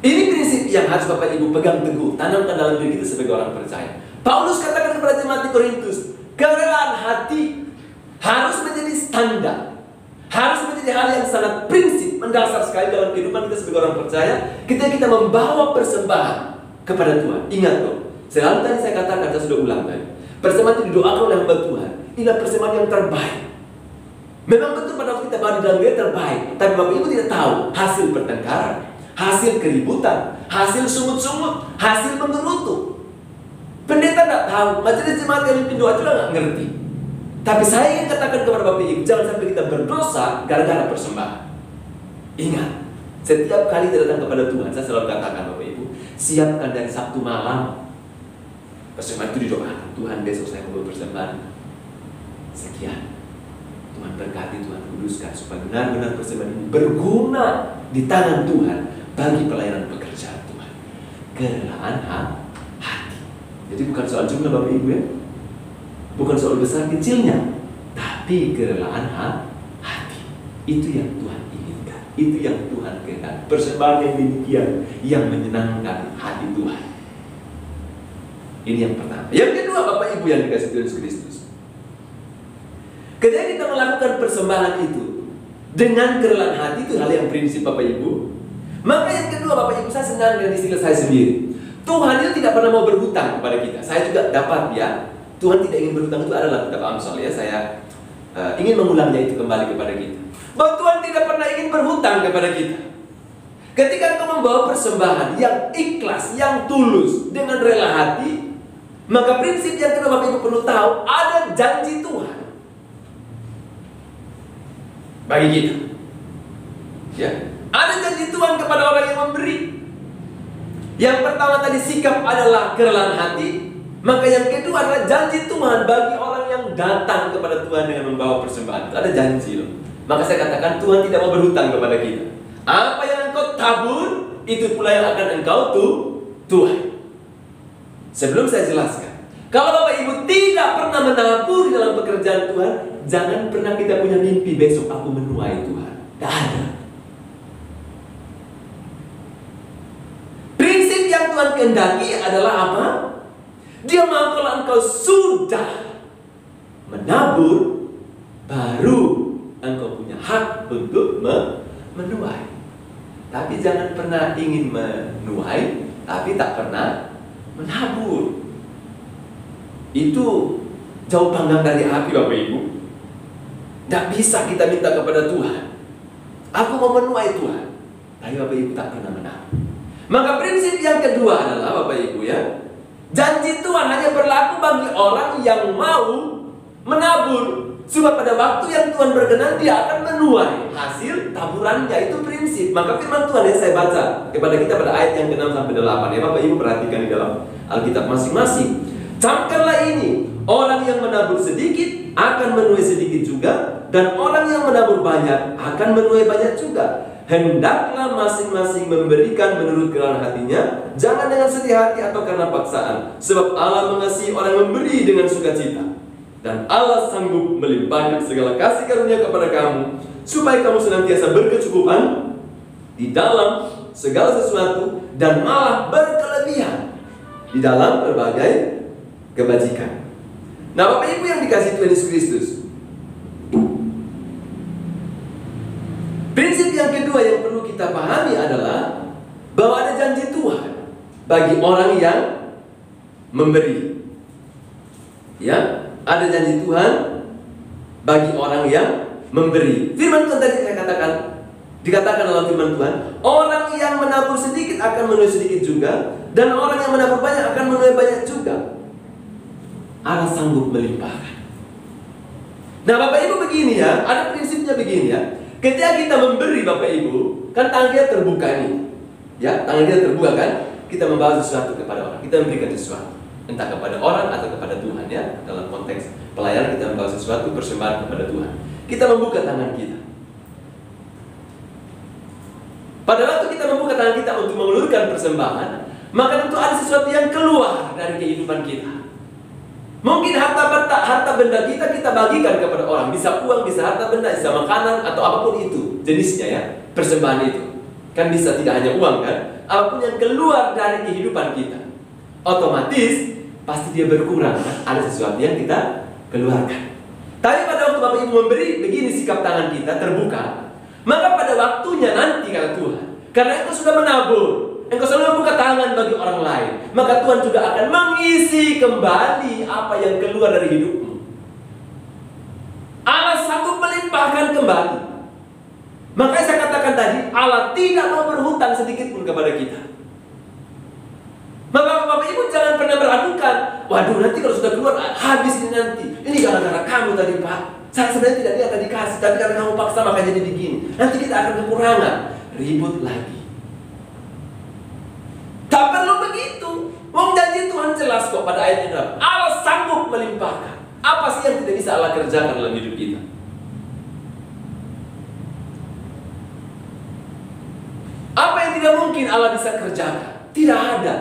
Ini prinsip yang harus Bapak Ibu pegang teguh, tanamkan dalam diri kita sebagai orang percaya. Paulus katakan kepada jemaat di Korintus, kerelaan hati harus menjadi standar, harus menjadi hal yang sangat prinsip, mendasar sekali dalam kehidupan kita sebagai orang percaya. Ketika kita membawa persembahan kepada Tuhan, ingat loh, selalu tadi saya katakan, saya sudah ulang tadi, persembahan itu didoakan oleh hamba Tuhan. Inilah persembahan yang terbaik. Memang betul pada waktu kita bawa di dalam dia terbaik, tapi Bapak Ibu tidak tahu hasil pertengkaran, hasil keributan, hasil sungut-sungut, hasil menggerutu. Pendeta tidak tahu, majelis jemaat yang mimpin doa juga nggak ngerti. Tapi saya ingin katakan kepada Bapak Ibu, jangan sampai kita berdosa gara-gara persembahan. Ingat, setiap kali kita datang kepada Tuhan, saya selalu katakan Bapak Ibu, siapkan dari Sabtu malam. Persembahan itu didoakan, Tuhan besok saya mau persembahan sekian. Tuhan berkati, Tuhan kuduskan supaya benar-benar persembahan ini berguna di tangan Tuhan bagi pelayanan pekerjaan Tuhan. Kerelaan hati. Jadi bukan soal jumlah Bapak Ibu ya, bukan soal besar kecilnya, tapi kerelaan hati. Itu yang Tuhan inginkan, itu yang Tuhan kehendaki. Persembahan yang demikian yang menyenangkan hati Tuhan. Ini yang pertama. Yang kedua, Bapak Ibu yang dikasih Tuhan Yesus Kristus, ketika kita melakukan persembahan itu dengan kerelaan hati, itu hal yang prinsip Bapak Ibu. Maka yang kedua, Bapak Ibu, saya senang dengan istilah saya sendiri. Tuhan itu tidak pernah mau berhutang kepada kita. Saya juga dapat ya, Tuhan tidak ingin berhutang, itu adalah kitab Amsal ya. Saya ingin mengulangnya itu kembali kepada kita, bahwa Tuhan tidak pernah ingin berhutang kepada kita. Ketika engkau membawa persembahan yang ikhlas, yang tulus, dengan rela hati, maka prinsip yang kedua Bapak Ibu perlu tahu, ada janji Tuhan bagi kita. Ya, ada janji Tuhan kepada orang yang memberi. Yang pertama tadi sikap adalah kerelaan hati. Maka yang kedua adalah janji Tuhan bagi orang yang datang kepada Tuhan dengan membawa persembahan. Ada janji loh. Maka saya katakan Tuhan tidak mau berhutang kepada kita. Apa yang engkau tabur, itu pula yang akan engkau tuai. Sebelum saya jelaskan, kalau Bapak Ibu tidak pernah menabur di dalam pekerjaan Tuhan, jangan pernah kita punya mimpi besok aku menuai Tuhan. Tidak ada. Prinsip yang Tuhan kehendaki adalah apa? Dia mau kalau engkau sudah menabur, baru engkau punya hak untuk menuai. Tapi jangan pernah ingin menuai, tapi tak pernah menabur. Itu jauh panggang dari api Bapak Ibu. Tidak bisa kita minta kepada Tuhan, aku mau menuai Tuhan, tapi Bapak Ibu tak pernah menabur. Maka prinsip yang kedua adalah Bapak Ibu ya, janji Tuhan hanya berlaku bagi orang yang mau menabur. Sebab pada waktu yang Tuhan berkenan, dia akan menuai hasil taburannya. Itu prinsip. Maka firman Tuhan yang saya baca kepada kita pada ayat yang ke-6 sampai 8 ya, Bapak Ibu perhatikan di dalam Alkitab masing-masing. Camkanlah ini, orang yang menabur sedikit akan menuai sedikit juga, dan orang yang menabur banyak akan menuai banyak juga. Hendaklah masing-masing memberikan menurut kerelaan hatinya, jangan dengan sedih hati atau karena paksaan. Sebab Allah mengasihi orang yang memberi dengan sukacita. Dan Allah sanggup melimpahkan segala kasih karunia kepada kamu, supaya kamu senantiasa berkecukupan di dalam segala sesuatu, dan malah berkelebihan di dalam berbagai kebajikan. Nah Bapak Ibu yang dikasihi Tuhan Yesus Kristus, prinsip yang kedua yang perlu kita pahami adalah bahwa ada janji Tuhan bagi orang yang memberi. Ya, ada janji Tuhan bagi orang yang memberi. Firman Tuhan tadi saya katakan, dikatakan dalam firman Tuhan, orang yang menabur sedikit akan menuai sedikit juga, dan orang yang menabur banyak akan menuai banyak juga. Allah sanggup melimpahkan. Nah, Bapak Ibu begini ya, ada prinsipnya begini ya. Ketika kita memberi Bapak Ibu, kan tangan kita terbuka nih. Ya, tangan kita terbuka kan? Kita membawa sesuatu kepada orang, kita memberikan sesuatu. Entah kepada orang atau kepada Tuhan ya. Dalam konteks pelayanan kita membawa sesuatu persembahan kepada Tuhan. Kita membuka tangan kita. Pada waktu kita membuka tangan kita untuk mengulurkan persembahan, maka tentu ada sesuatu yang keluar dari kehidupan kita. Mungkin harta benda kita bagikan kepada orang. Bisa uang, bisa harta benda, bisa makanan, atau apapun itu jenisnya ya, persembahan itu. Kan bisa tidak hanya uang kan. Apapun yang keluar dari kehidupan kita, otomatis pasti dia berkurang kan? Ada sesuatu yang kita keluarkan. Tapi pada waktu Bapak Ibu memberi, begini sikap tangan kita terbuka, maka pada waktunya nanti kata Tuhan, karena engkau sudah menabur, engkau selalu membuka tangan bagi orang lain, maka Tuhan juga akan mengisi kembali apa yang keluar dari hidupmu. Allah sanggup melimpahkan kembali. Makanya saya katakan tadi, Allah tidak mau berhutang sedikit pun kepada kita. Maka Bapak Ibu jangan pernah beradukan, waduh nanti kalau sudah keluar habis ini nanti. Ini gara-gara kamu tadi Pak. Saya sebenarnya tidak lihat tadi kasih, tapi karena kamu paksa maka jadi begini. Nanti kita akan kekurangan, ribut lagi. Tak perlu begitu. Wong janji Tuhan jelas kok pada ayat yang Allah sanggup melimpahkan. Apa sih yang tidak bisa Allah kerjakan dalam hidup kita? Apa yang tidak mungkin Allah bisa kerjakan? Tidak ada.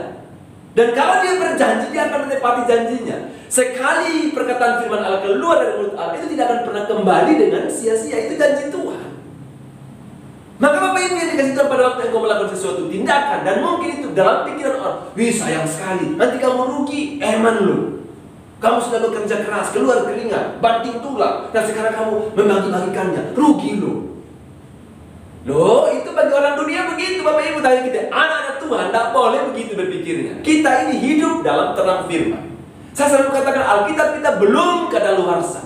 Dan kalau dia berjanji, dia akan menepati janjinya. Sekali perkataan firman Allah keluar dari mulut Allah, itu tidak akan pernah kembali dengan sia-sia. Itu janji Tuhan. Maka Bapak Ibu yang dikasih Tuhan pada waktu engkau melakukan sesuatu tindakan, dan mungkin itu dalam pikiran orang, wih sayang sekali, nanti kamu rugi, eman lu. Kamu sudah bekerja keras, keluar keringat, banting tulang, dan sekarang kamu membagi-bagikannya, rugi lu. Loh, itu bagi orang dunia begitu Bapak Ibu. Tanya kita, anak-anak Tuhan tidak boleh begitu berpikirnya. Kita ini hidup dalam terang firman. Saya selalu katakan Alkitab kita belum kadaluarsa.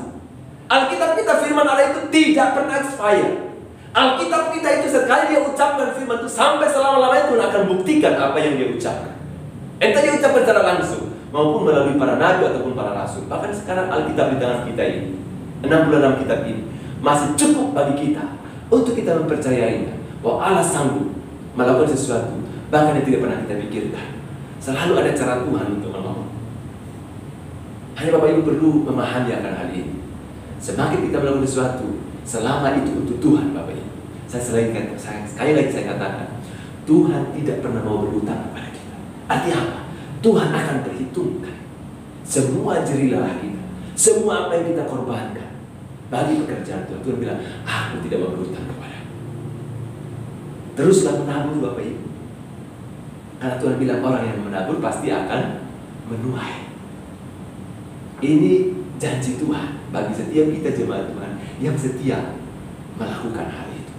Alkitab kita firman Allah itu tidak pernah expire. Alkitab kita itu sekali dia ucapkan firman itu sampai selama-lamanya Tuhan akan buktikan apa yang dia ucapkan. Entah dia ucapkan secara langsung maupun melalui para nabi ataupun para rasul. Bahkan sekarang Alkitab di tangan kita ini, 66 kitab ini masih cukup bagi kita untuk kita mempercayainya bahwa Allah sanggup melakukan sesuatu bahkan yang tidak pernah kita pikirkan. Selalu ada cara Tuhan untuk menolong. Hanya Bapak Ibu perlu memahami akan hal ini. Semakin kita melakukan sesuatu, selama itu untuk Tuhan Bapak Ibu. Sekali lagi saya katakan, Tuhan tidak pernah mau berhutang kepada kita. Artinya apa? Tuhan akan perhitungkan semua jerih kita, semua apa yang kita korbankan bagi pekerjaan Tuhan. Tuhan bilang, aku tidak mau berhutang kepadamu. Teruslah menabur Bapak Ibu. Karena Tuhan bilang orang yang menabur pasti akan menuai. Ini janji Tuhan bagi setiap kita jemaat Tuhan yang setia melakukan hal itu.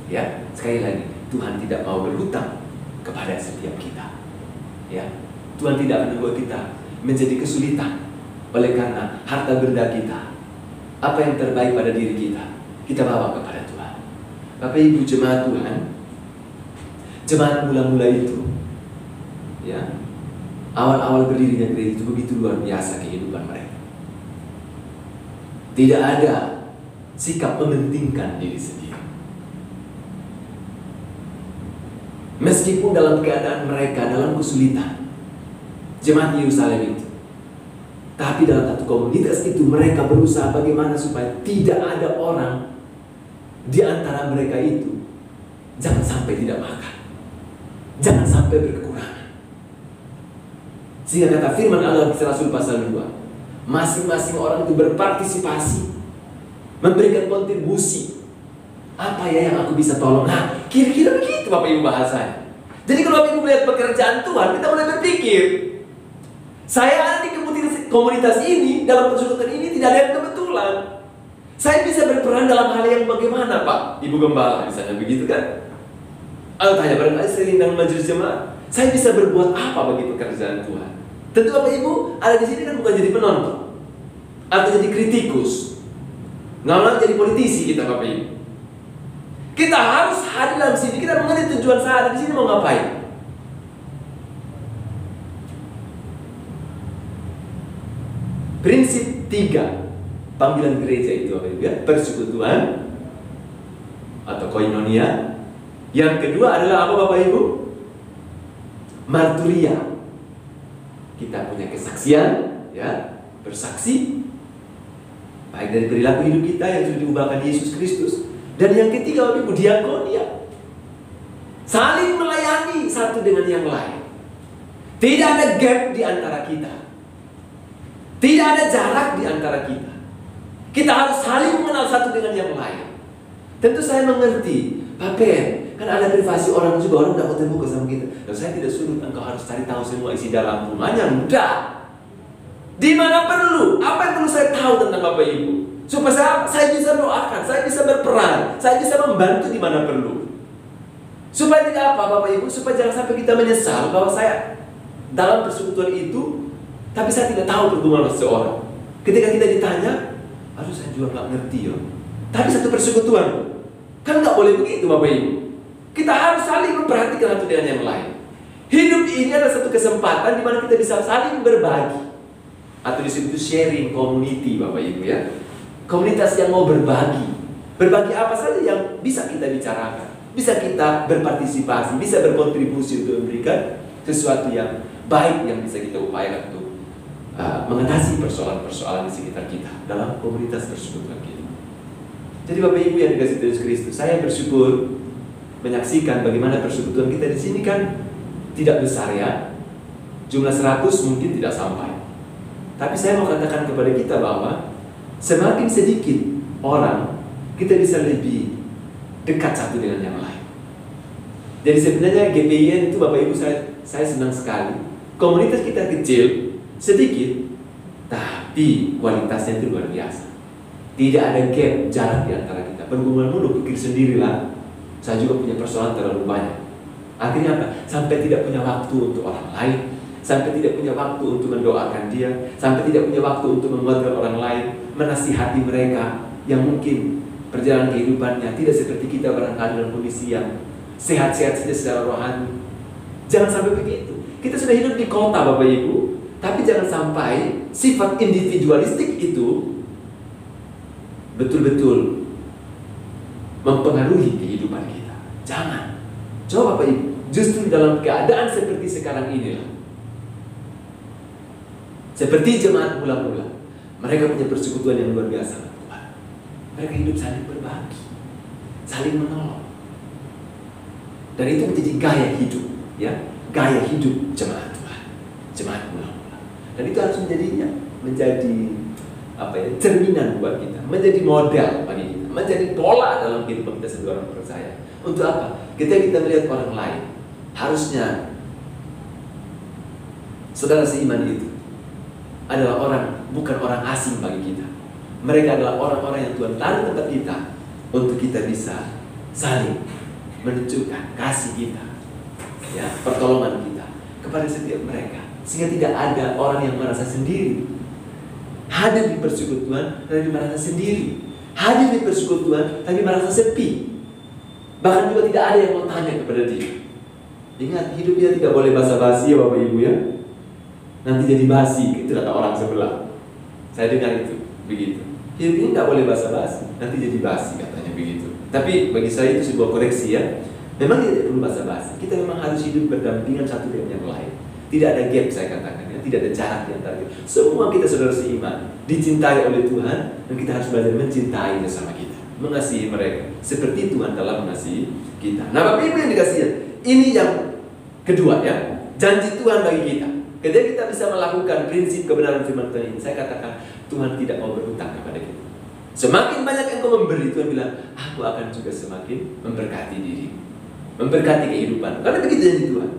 Ya, sekali lagi, Tuhan tidak mau berhutang kepada setiap kita. Ya, Tuhan tidak akan membuat kita menjadi kesulitan oleh karena harta benda kita. Apa yang terbaik pada diri kita bawa kepada Tuhan. Bapak Ibu jemaat Tuhan, jemaat mula-mula itu, ya, awal-awal berdirinya gereja itu begitu luar biasa kehidupan mereka. Tidak ada sikap mementingkan diri sendiri. Meskipun dalam keadaan mereka dalam kesulitan, jemaat Yerusalem itu, tapi dalam satu komunitas itu mereka berusaha bagaimana supaya tidak ada orang di antara mereka itu jangan sampai tidak makan, jangan sampai berkekurangan. Sehingga kata firman Allah di Rasul pasal 2, masing-masing orang itu berpartisipasi, memberikan kontribusi. Apa ya yang aku bisa tolong? Nah, kira-kira begitu Bapak Ibu bahasanya. Jadi kalau Bapak Ibu melihat pekerjaan Tuhan, kita mulai berpikir, saya ada di komunitas ini, dalam persekutuan ini tidak ada yang kebetulan. Saya bisa berperan dalam hal yang bagaimana Pak? Ibu Gembala misalnya begitu kan? Atau tanya barangkali sering dalam majelis jemaat, saya bisa berbuat apa bagi pekerjaan Tuhan? Tentu Bapak Ibu ada di sini kan bukan jadi penonton. atau jadi kritikus. Nggak mau jadi politisi kita, Bapak Ibu. Kita harus hadir dalam sini. Kita mengerti tujuan saya ada di sini mau ngapain. Prinsip 3 panggilan gereja itu apa ya? Persekutuan atau koinonia. Yang kedua adalah apa, Bapak Ibu? Marturia. Kita punya kesaksian, ya, bersaksi baik dari perilaku hidup kita yang sudah diubahkan Yesus Kristus. Dan yang ketiga, Bapak Ibu, diakonia. Saling melayani satu dengan yang lain. Tidak ada gap di antara kita. Tidak ada jarak di antara kita. Kita harus saling mengenal satu dengan yang lain. Tentu saya mengerti, Pak Ben, kan ada privasi orang juga, orang tidak mau terbuka sama kita. Dan saya tidak suruh engkau harus cari tahu semua isi dalam rumahnya, mudah. Di mana perlu, apa yang perlu saya tahu tentang Bapak Ibu, supaya saya bisa doakan, saya bisa berperan, saya bisa membantu di mana perlu. Supaya tidak apa, Bapak Ibu, supaya jangan sampai kita menyesal bahwa saya dalam persekutuan itu, tapi saya tidak tahu pergumulan seseorang. Ketika kita ditanya, aduh saya juga nggak ngerti ya. Tapi satu persekutuan, kan nggak boleh begitu, Bapak Ibu. Kita harus saling memperhatikan satu dengan yang lain. Hidup ini adalah satu kesempatan di mana kita bisa saling berbagi, atau disebut sharing community, Bapak Ibu ya. Komunitas yang mau berbagi. Berbagi apa saja yang bisa kita bicarakan, bisa kita berpartisipasi, bisa berkontribusi untuk memberikan sesuatu yang baik yang bisa kita upayakan untuk mengatasi persoalan-persoalan di sekitar kita dalam komunitas persekutuan kita. Jadi Bapak Ibu yang dikasihi Yesus Kristus, saya bersyukur menyaksikan bagaimana persekutuan kita di sini kan tidak besar ya. Jumlah 100 mungkin tidak sampai. Tapi saya mau katakan kepada kita bahwa semakin sedikit orang, kita bisa lebih dekat satu dengan yang lain. Jadi sebenarnya GPIN itu Bapak Ibu saya senang sekali. Komunitas kita kecil, sedikit, tapi kualitasnya itu luar biasa. Tidak ada gap, jarak di antara kita. Pergumulan dulu pikir sendirilah. Saya juga punya persoalan terlalu banyak. Akhirnya apa? Sampai tidak punya waktu untuk orang lain, sampai tidak punya waktu untuk mendoakan dia, sampai tidak punya waktu untuk menguatkan orang lain, menasihati mereka yang mungkin perjalanan kehidupannya tidak seperti kita barangkali dalam kondisi yang sehat-sehat saja secara rohani. Jangan sampai begitu. Kita sudah hidup di kota, Bapak Ibu, tapi jangan sampai sifat individualistik itu betul-betul mempengaruhi kehidupan kita. Jangan. Coba Bapak Ibu, justru dalam keadaan seperti sekarang inilah, seperti jemaat mula-mula, mereka punya persekutuan yang luar biasa dengan Tuhan. Mereka hidup saling berbagi, saling menolong. Dan itu menjadi gaya hidup, ya, gaya hidup jemaat Tuhan, jemaat mula-mula. Dan itu harus menjadi apa ya, cerminan buat kita, menjadi model bagi kita, menjadi pola dalam kehidupan kita sebagai orang percaya. Untuk apa? Kita melihat orang lain, harusnya saudara seiman itu adalah orang, bukan orang asing bagi kita. Mereka adalah orang-orang yang Tuhan taruh tempat kita untuk kita bisa saling menunjukkan kasih kita, ya, pertolongan kita kepada setiap mereka, sehingga tidak ada orang yang merasa sendiri. Hadir di persekutuan tapi merasa sendiri, hadir di persekutuan tapi merasa sepi. Bahkan juga tidak ada yang mau tanya kepada dia. Ingat, hidupnya tidak boleh basa-basi ya Bapak Ibu ya. Nanti jadi basi, itu kata orang sebelah. Saya dengar itu, begitu. Hidup ini tidak boleh basa-basi, nanti jadi basi katanya begitu. Tapi bagi saya itu sebuah koreksi ya. Memang tidak perlu basa-basi. Kita memang harus hidup berdampingan satu dengan yang lain. Tidak ada gap, saya katakan ya. Tidak ada jarak di antara kita. Semua kita saudara seiman, dicintai oleh Tuhan, dan kita harus belajar mencintai bersama kita, mengasihi mereka seperti Tuhan telah mengasihi kita. Nah Bapak Ibu yang dikasihi, ini yang kedua ya, janji Tuhan bagi kita. Ketika kita bisa melakukan prinsip kebenaran firman Tuhan ini, saya katakan Tuhan tidak mau berhutang kepada kita. Semakin banyak engkau memberi, Tuhan bilang, aku akan juga semakin memberkati diri, memberkati kehidupan. Karena begitu janji Tuhan.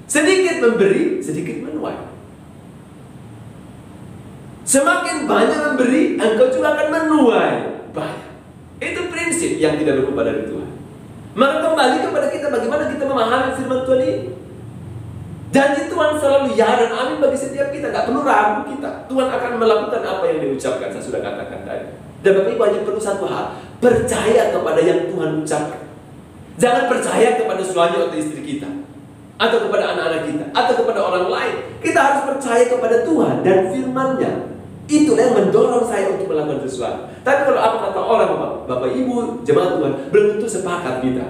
Sedikit memberi, sedikit menuai. Semakin banyak memberi, engkau juga akan menuai banyak. Itu prinsip yang tidak berubah dari Tuhan. Maka kembali kepada kita, bagaimana kita memahami firman Tuhan ini. Janji Tuhan selalu ya dan amin bagi setiap kita. Gak perlu ragu kita. Tuhan akan melakukan apa yang diucapkan. Saya sudah katakan tadi. Dan Bapak Ibu hanya perlu satu hal. Percaya kepada yang Tuhan ucapkan. Jangan percaya kepada suami atau istri kita, atau kepada anak-anak kita, atau kepada orang lain. Kita harus percaya kepada Tuhan dan firman-Nya. Itulah yang mendorong saya untuk melakukan sesuatu. Tapi kalau apa kata orang, Bapak Ibu, jemaat Tuhan, belum tentu sepakat kita.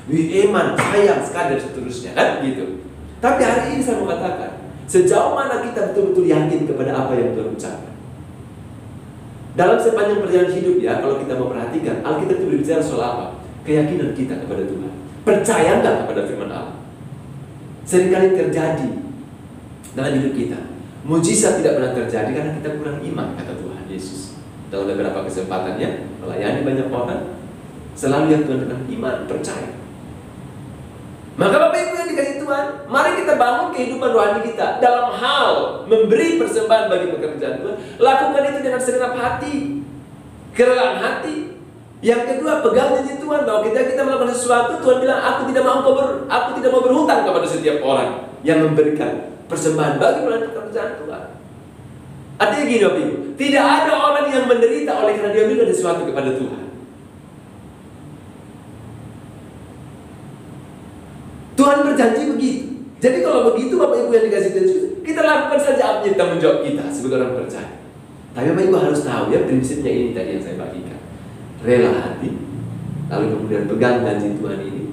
Eman, sayang sekali dan seterusnya, kan gitu. Tapi hari ini saya mau katakan, sejauh mana kita betul-betul yakin kepada apa yang Tuhan ucapkan. Dalam sepanjang perjalanan hidup ya, kalau kita memperhatikan, Alkitab itu berbicara soal apa? Keyakinan kita kepada Tuhan. Percaya nggak kepada firman Allah? Seringkali terjadi dalam hidup kita. Mujizat tidak pernah terjadi karena kita kurang iman, kata Tuhan Yesus. Dalam beberapa kesempatannya, melayani banyak orang, selalu yang Tuhan tentang iman, percaya. Maka Bapak Ibu yang dikasih Tuhan, mari kita bangun kehidupan rohani kita dalam hal memberi persembahan bagi pekerjaan Tuhan. Lakukan itu dengan segenap hati, kerelaan hati. Yang kedua, pegang janji Tuhan bahwa kita melakukan sesuatu, Tuhan bilang, aku tidak mau berhutang kepada setiap orang yang memberikan persembahan bagi pekerjaan Tuhan. Artinya gini Bapak Ibu, tidak ada orang yang menderita oleh karena dia berikan sesuatu kepada Tuhan. Tuhan berjanji begitu. Jadi kalau begitu Bapak Ibu yang dikasih Tuhan, kita lakukan saja apa yang tanggung jawab kita sebagai orang percaya. Tapi Bapak Ibu harus tahu ya, prinsipnya ini tadi yang saya bagikan. Rela hati, lalu kemudian pegang janji Tuhan ini,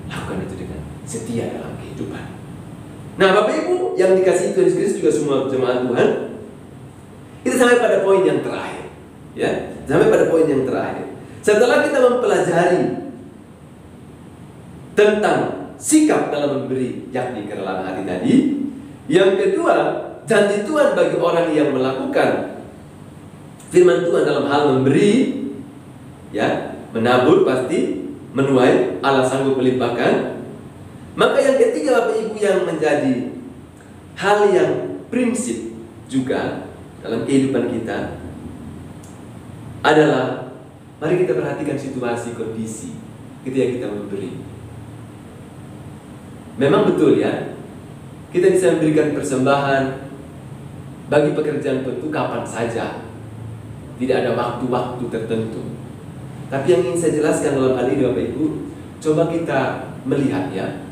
lakukan itu dengan setia dalam kehidupan. Nah Bapak Ibu yang dikasih Tuhan Yesus juga semua jemaat Tuhan, kita sampai pada poin yang terakhir, ya, sampai pada poin yang terakhir. Setelah kita mempelajari tentang sikap dalam memberi, yakni kerelaan hati tadi, yang kedua, janji Tuhan bagi orang yang melakukan firman Tuhan dalam hal memberi, ya, menabur pasti, menuai, Allah sanggup melimpahkan. Maka yang ketiga Bapak Ibu yang menjadi hal yang prinsip juga dalam kehidupan kita adalah, mari kita perhatikan situasi kondisi ketika kita memberi. Memang betul ya, kita bisa memberikan persembahan bagi pekerjaan Tuhan kapan saja. Tidak ada waktu-waktu tertentu. Tapi yang ingin saya jelaskan dalam hal ini Bapak Ibu, coba kita melihat ya,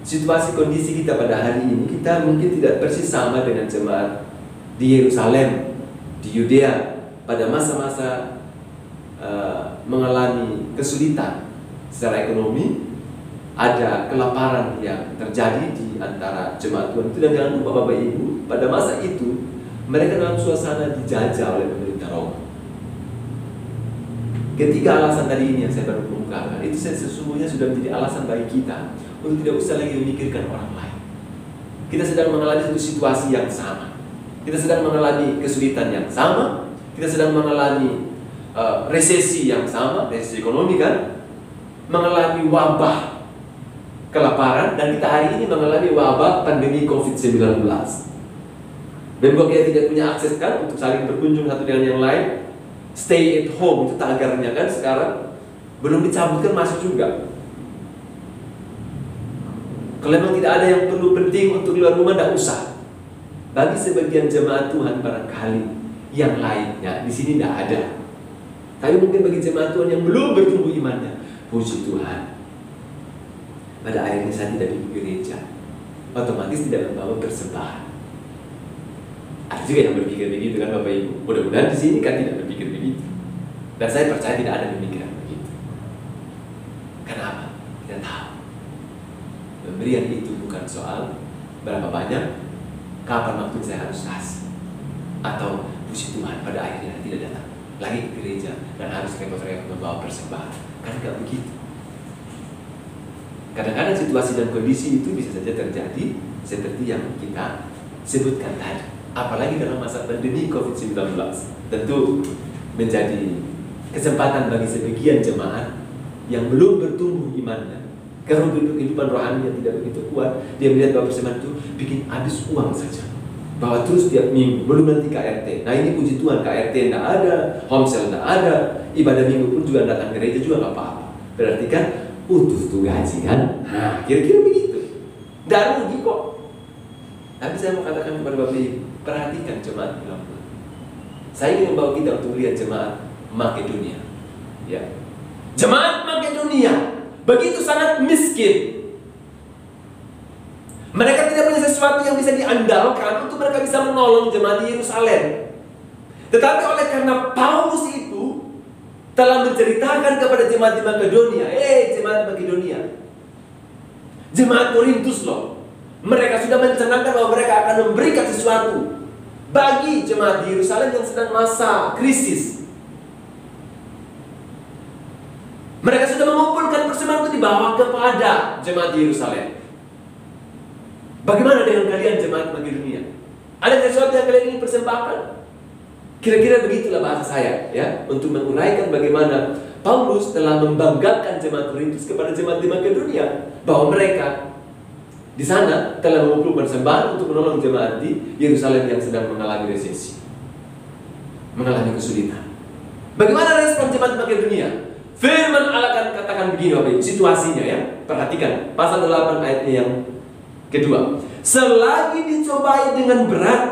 situasi kondisi kita pada hari ini, kita mungkin tidak persis sama dengan jemaat di Yerusalem, di Yudea, pada masa-masa mengalami kesulitan secara ekonomi, ada kelaparan yang terjadi di antara jemaat Tuhan itu. Dan jangan lupa Bapak Ibu, pada masa itu mereka dalam suasana dijajah oleh pemerintah Roma. Ketiga alasan tadi ini yang saya baru kemukakan, itu sesungguhnya sudah menjadi alasan bagi kita untuk tidak usah lagi memikirkan orang lain. Kita sedang mengalami satu situasi yang sama. Kita sedang mengalami kesulitan yang sama. Kita sedang mengalami resesi yang sama, resesi ekonomi kan, mengalami wabah kelaparan, dan kita hari ini mengalami wabah pandemi COVID-19. Membuat kita tidak punya akses kan untuk saling berkunjung satu dengan yang lain. Stay at home itu tagarnya kan sekarang belum dicabutkan masuk juga. Kalau memang tidak ada yang perlu penting untuk keluar rumah, tidak usah. Bagi sebagian jemaat Tuhan barangkali yang lainnya di sini tidak ada. Tapi mungkin bagi jemaat Tuhan yang belum bertumbuh imannya, puji Tuhan, pada akhirnya saya tidak di gereja, otomatis tidak membawa persembahan. Ada juga yang berpikir begitu kan Bapak Ibu. Mudah-mudahan di sini kan tidak berpikir begitu. Dan saya percaya tidak ada pemikiran begitu. Kenapa? Kita tahu pemberian itu bukan soal berapa banyak, kapan waktu saya harus kasih, atau puji Tuhan pada akhirnya tidak datang lagi ke gereja dan harus repot-repot membawa persembahan. Kan tidak begitu. Kadang-kadang situasi dan kondisi itu bisa saja terjadi seperti yang kita sebutkan tadi. Apalagi dalam masa pandemi COVID-19, tentu menjadi kesempatan bagi sebagian jemaat yang belum bertumbuh imannya, karena kehidupan rohani yang tidak begitu kuat. Dia melihat bahwa persembahan itu bikin habis uang saja, bahwa terus tiap minggu, belum nanti KRT. Nah ini puji Tuhan, KRT tidak ada, homesel tidak ada, ibadah minggu pun juga datang gereja juga nggak apa-apa. Berarti kan utuh tuh gaji kan? Nah kira-kira begitu. Tidak rugi kok. Tapi saya mau katakan kepada Bapak Ibu, perhatikan jemaat Lampung. Saya ingin membawa kita untuk melihat jemaat Makedonia. Ya. Jemaat Makedonia begitu sangat miskin. Mereka tidak punya sesuatu yang bisa diandalkan untuk mereka bisa menolong jemaat di Yerusalem. Tetapi oleh karena Paulus itu telah menceritakan kepada jemaat di Makedonia, jemaat Makedonia, jemaat Korintus loh, mereka sudah mencanangkan bahwa mereka akan memberikan sesuatu bagi jemaat di Yerusalem yang sedang masa krisis. Mereka sudah mengumpulkan persembahan untuk dibawa kepada jemaat di Yerusalem. Bagaimana dengan kalian jemaat Makedonia? Ada sesuatu yang kalian ingin persembahkan? Kira-kira begitulah bahasa saya, ya, untuk menguraikan bagaimana Paulus telah membanggakan jemaat Korintus kepada jemaat di Makedonia, bahwa mereka di sana telah mengumpulkan persembahan untuk menolong jemaat di Yerusalem yang sedang mengalami resesi, mengalami kesulitan. Bagaimana respon jemaat Makedonia? Firman Allah akan katakan begini, Bapak Ibu, situasinya ya. Perhatikan pasal 8 ayatnya yang kedua. Selagi dicobai dengan berat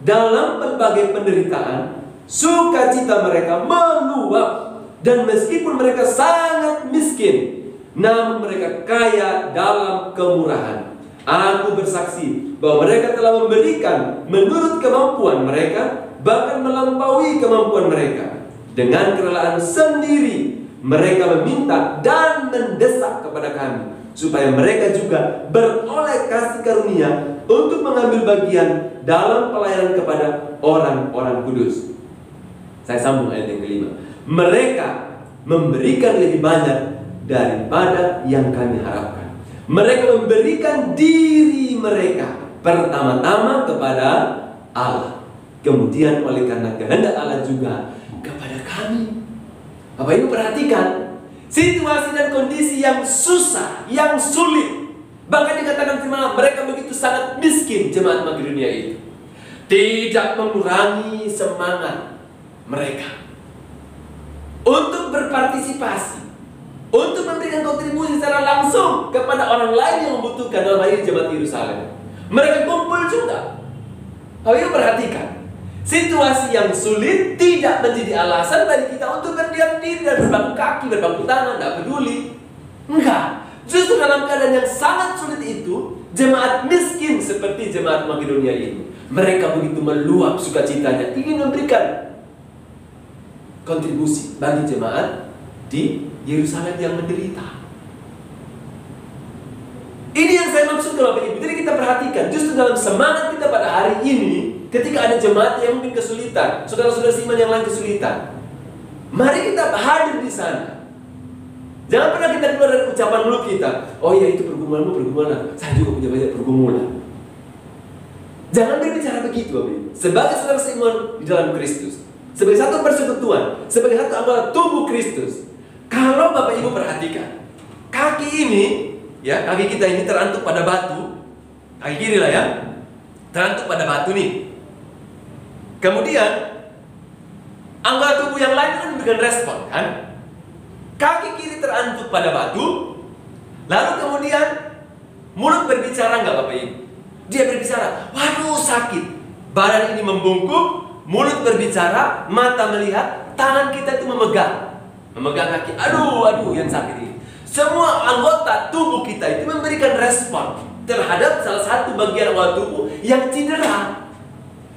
dalam berbagai penderitaan, sukacita mereka meluap, dan meskipun mereka sangat miskin, namun mereka kaya dalam kemurahan. Aku bersaksi bahwa mereka telah memberikan menurut kemampuan mereka, bahkan melampaui kemampuan mereka. Dengan kerelaan sendiri mereka meminta dan mendesak kepada kami, supaya mereka juga beroleh kasih karunia untuk mengambil bagian dalam pelayanan kepada orang-orang kudus. Saya sambung ayat yang kelima. Mereka memberikan lebih banyak daripada yang kami harapkan. Mereka memberikan diri mereka pertama-tama kepada Allah, kemudian oleh karena kehendak Allah juga kepada kami. Bapak Ibu perhatikan situasi dan kondisi yang susah, yang sulit. Bahkan dikatakan firman mereka begitu sangat miskin, jemaat Makedonia itu. Tidak mengurangi semangat mereka untuk berpartisipasi, untuk memberikan kontribusi secara langsung kepada orang lain yang membutuhkan, dalam hal ini jemaat Yerusalem. Mereka kumpul juga. Bapak Ibu perhatikan, situasi yang sulit tidak menjadi alasan bagi kita untuk berdiam diri dan berbangku kaki, berbangku tangan, tidak peduli. Enggak. Justru dalam keadaan yang sangat sulit itu, jemaat miskin seperti jemaat Makedonia ini, mereka begitu meluap sukacitanya, ingin memberikan kontribusi bagi jemaat di Yerusalem yang menderita. Ini yang saya maksud Bapak Ibu. Jadi kita perhatikan, justru dalam semangat kita pada hari ini, ketika ada jemaat yang mungkin kesulitan, saudara-saudara seiman yang lain kesulitan, mari kita hadir di sana. Jangan pernah kita keluar dari ucapan mulut kita, oh iya itu pergumulanmu, pergumulan, saya juga punya banyak pergumulan. Jangan berbicara begitu, Bapak Ibu. Sebagai saudara seiman di dalam Kristus, sebagai satu persekutuan, sebagai satu anggota tubuh Kristus, kalau Bapak Ibu perhatikan, kaki ini, ya, kaki kita ini terantuk pada batu, kaki kiri lah ya, terantuk pada batu nih. Kemudian anggota tubuh yang lain kan memberikan respon kan. Kaki kiri terantuk pada batu, lalu kemudian mulut berbicara nggak Bapak Ibu? Dia berbicara, waduh sakit. Badan ini membungkuk, mulut berbicara, mata melihat, tangan kita itu memegang kaki. Aduh yang sakit ini. Semua anggota tubuh kita itu memberikan respon terhadap salah satu bagian anggota tubuh yang cedera.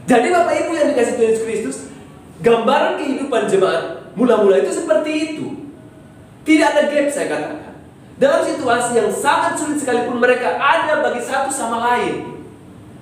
Jadi Bapak Ibu yang dikasih Tuhan Yesus Kristus, gambaran kehidupan jemaat mula-mula itu seperti itu. Tidak ada gap, saya katakan. Dalam situasi yang sangat sulit sekalipun mereka ada bagi satu sama lain.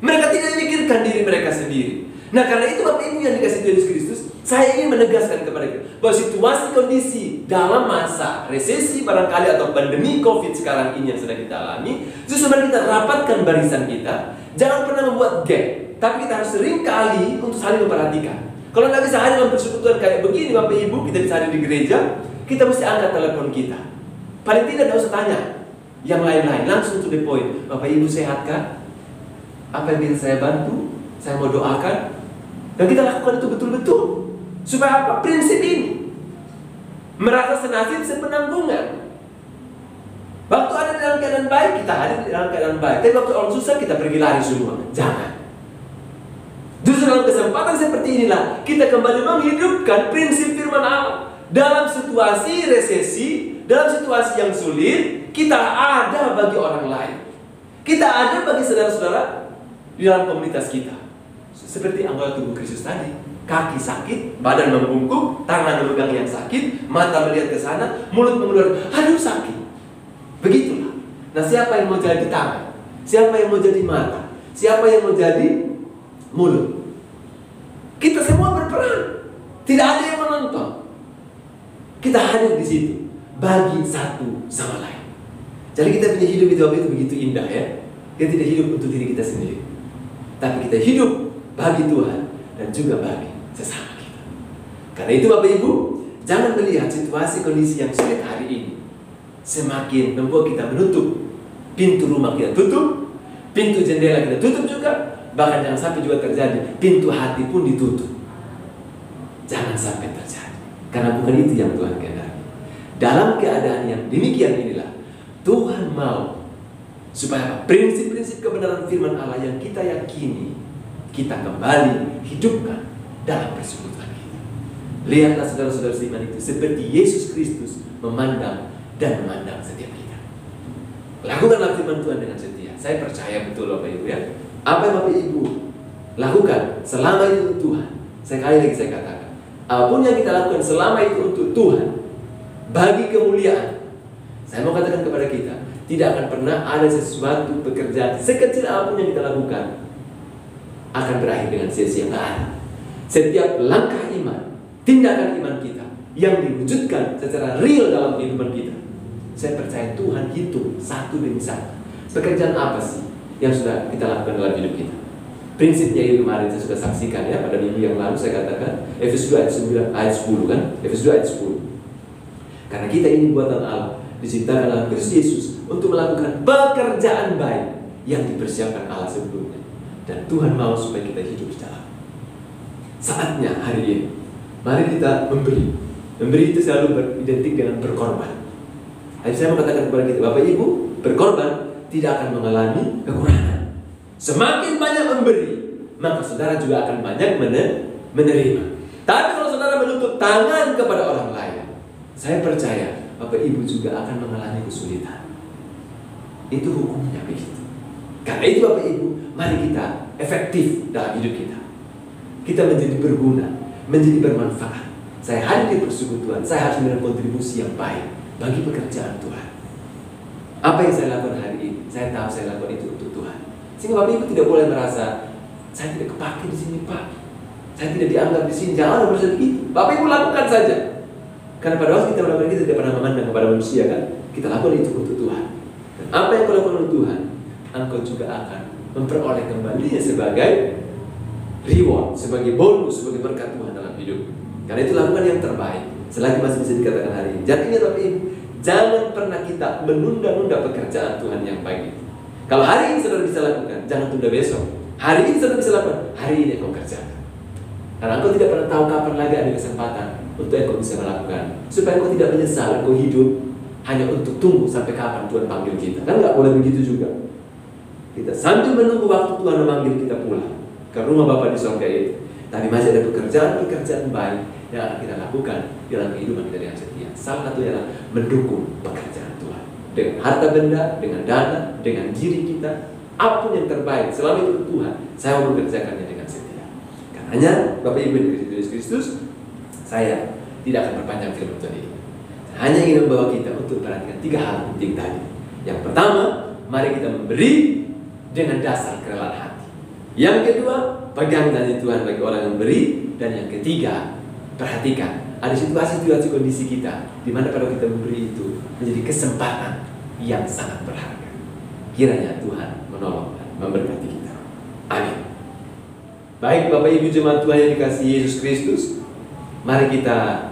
Mereka tidak memikirkan diri mereka sendiri. Nah karena itu Bapak Ibu yang dikasih Tuhan Yesus Kristus, saya ingin menegaskan kepada kita bahwa situasi kondisi dalam masa resesi barangkali atau pandemi COVID sekarang ini yang sedang kita alami, justru mari kita rapatkan barisan kita. Jangan pernah membuat gap, tapi kita harus sering kali untuk saling memperhatikan. Kalau nggak bisa hadir dalam persekutuan kayak begini Bapak Ibu, kita bisa hadir di gereja, kita mesti angkat telepon kita. Paling tidak tidak usah tanya yang lain-lain, langsung to the point. Bapak Ibu sehat kan? Apa yang bisa saya bantu? Saya mau doakan. Dan kita lakukan itu betul-betul. Supaya apa? Prinsip ini, merasa senasib sepenanggungan. Waktu ada dalam keadaan baik, kita hadir dalam keadaan baik. Tapi waktu orang susah, kita pergi lari semua. Jangan. Justru dalam kesempatan seperti inilah kita kembali menghidupkan prinsip firman Allah. Dalam situasi resesi, dalam situasi yang sulit, kita ada bagi orang lain. Kita ada bagi saudara-saudara di dalam komunitas kita. Seperti anggota tubuh Kristus tadi. Kaki sakit, badan membungkuk, tangan memegang yang sakit, mata melihat ke sana, mulut mengeluarkan, aduh sakit. Begitulah. Nah, siapa yang mau jadi tangan? Siapa yang mau jadi mata? Siapa yang mau jadi mulut? Kita semua berperan. Tidak ada yang menonton. Kita hadir di situ bagi satu sama lain. Jadi kita punya hidup itu begitu indah ya. Kita tidak hidup untuk diri kita sendiri, tapi kita hidup bagi Tuhan dan juga bagi sesama kita. Karena itu Bapak Ibu, jangan melihat situasi kondisi yang sulit hari ini semakin membuat kita menutup pintu rumah kita tutup, pintu jendela kita tutup juga. Bahkan jangan sampai juga terjadi pintu hati pun ditutup. Jangan sampai terjadi, karena bukan itu yang Tuhan kehendaki. Dalam keadaan yang demikian inilah Tuhan mau supaya prinsip-prinsip kebenaran firman Allah yang kita yakini, kita kembali hidupkan dalam persekutuan kita. Lihatlah saudara-saudara seiman itu seperti Yesus Kristus memandang dan memandang setiap kita. Lakukanlah firman Tuhan dengan setia. Saya percaya betul Bapak Ibu ya. Apa yang Bapak Ibu lakukan selama itu untuk Tuhan, sekali lagi saya katakan, apapun yang kita lakukan selama itu untuk Tuhan, bagi kemuliaan, saya mau katakan kepada kita, tidak akan pernah ada sesuatu pekerjaan sekecil apapun yang kita lakukan akan berakhir dengan sia-sia. Nggak ada. Setiap langkah iman, tindakan iman kita yang diwujudkan secara real dalam kehidupan kita, saya percaya Tuhan hitung satu demi satu. Pekerjaan apa sih yang sudah kita lakukan dalam hidup kita? Prinsipnya itu kemarin saya sudah saksikan ya, pada minggu yang lalu saya katakan Efesus 2 ayat 10 kan? Efesus 2 ayat 10. Karena kita ini buatan Allah, diciptakan dalam Kristus Yesus untuk melakukan pekerjaan baik yang dipersiapkan Allah sebelumnya. Dan Tuhan mau supaya kita hidup di dalam. Saatnya hari ini, mari kita memberi. Memberi itu selalu beridentik dengan berkorban. Jadi saya mau katakan kepada kita, Bapak Ibu, berkorban tidak akan mengalami kekurangan. Semakin banyak memberi, maka saudara juga akan banyak menerima. Tapi kalau saudara menutup tangan kepada orang lain, saya percaya Bapak Ibu juga akan mengalami kesulitan. Itu hukumnya begitu. Karena itu Bapak Ibu, mari kita efektif dalam hidup kita. Kita menjadi berguna, menjadi bermanfaat. Saya hadir di persekutuan, saya harus memberikan kontribusi yang baik bagi pekerjaan Tuhan. Apa yang saya lakukan hari ini, saya tahu saya lakukan itu untuk Tuhan. Sehingga Bapak Ibu tidak boleh merasa saya tidak kepake di sini Pak, saya tidak dianggap di sini. Jangan merasa begitu. Bapak Ibu lakukan saja. Karena pada waktu kita melakukan itu tidak pernah memandang kepada manusia kan. Kita lakukan itu untuk Tuhan. Dan apa yang kau lakukan untuk Tuhan, engkau juga akan memperoleh kembalinya sebagai reward, sebagai bonus, sebagai berkat Tuhan dalam hidup. Karena itu lakukan yang terbaik selagi masih bisa dikatakan hari ini. Jadi ingat Bapak Ibu, jangan pernah kita menunda-nunda pekerjaan Tuhan yang baik itu. Kalau hari ini saudara bisa lakukan, jangan tunda besok. Hari ini saudara bisa lakukan, hari ini kau kerjakan. Karena engkau tidak pernah tahu kapan lagi ada kesempatan untuk engkau bisa melakukan. Supaya engkau tidak menyesal, engkau hidup hanya untuk tunggu sampai kapan Tuhan panggil kita. Kan nggak boleh begitu juga. Kita sambil menunggu waktu Tuhan memanggil kita pulang ke rumah Bapa di surga itu. Tapi masih ada pekerjaan baik yang akan kita lakukan dalam kehidupan kita dengan setia. Salah satunya adalah mendukung pekerjaan Tuhan dengan harta benda, dengan dana, dengan diri kita, apapun yang terbaik selama itu Tuhan, saya mau mengerjakannya dengan setia. Karenanya Bapak Ibu yang dikasihi Yesus Kristus, saya tidak akan perpanjang firman Tuhan ini. Saya hanya ingin membawa kita untuk perhatikan 3 hal penting tadi. Yang pertama, mari kita memberi dengan dasar kerelaan hati. Yang kedua, pegang janji Tuhan bagi orang yang memberi. Dan yang ketiga, perhatikan ada situasi-situasi kondisi kita di mana pada kita memberi itu menjadi kesempatan yang sangat berharga. Kiranya Tuhan menolong dan memberkati kita. Amin. Baik Bapak Ibu jemaat Tuhan yang dikasihi Yesus Kristus, mari kita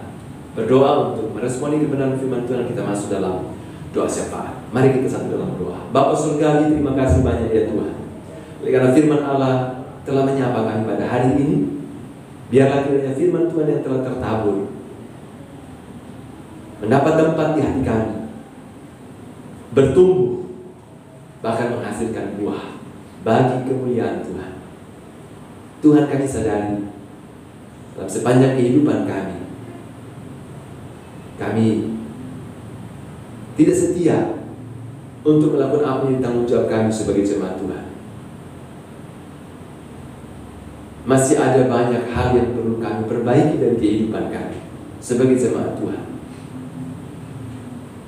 berdoa untuk meresponi kebenaran firman Tuhan. Kita masuk dalam doa syafaat. Mari kita satu dalam doa. Bapa Surgawi, terima kasih banyak ya Tuhan, karena firman Allah telah menyapa kami pada hari ini. Biarlah kiranya firman Tuhan yang telah tertabur mendapat tempat di hati kami, bertumbuh, bahkan menghasilkan buah bagi kemuliaan Tuhan. Tuhan, kami sadari dalam sepanjang kehidupan kami tidak setia untuk melakukan apa yang tanggung jawab kami sebagai jemaat Tuhan. Masih ada banyak hal yang perlu kami perbaiki dari kehidupan kami sebagai jemaat Tuhan.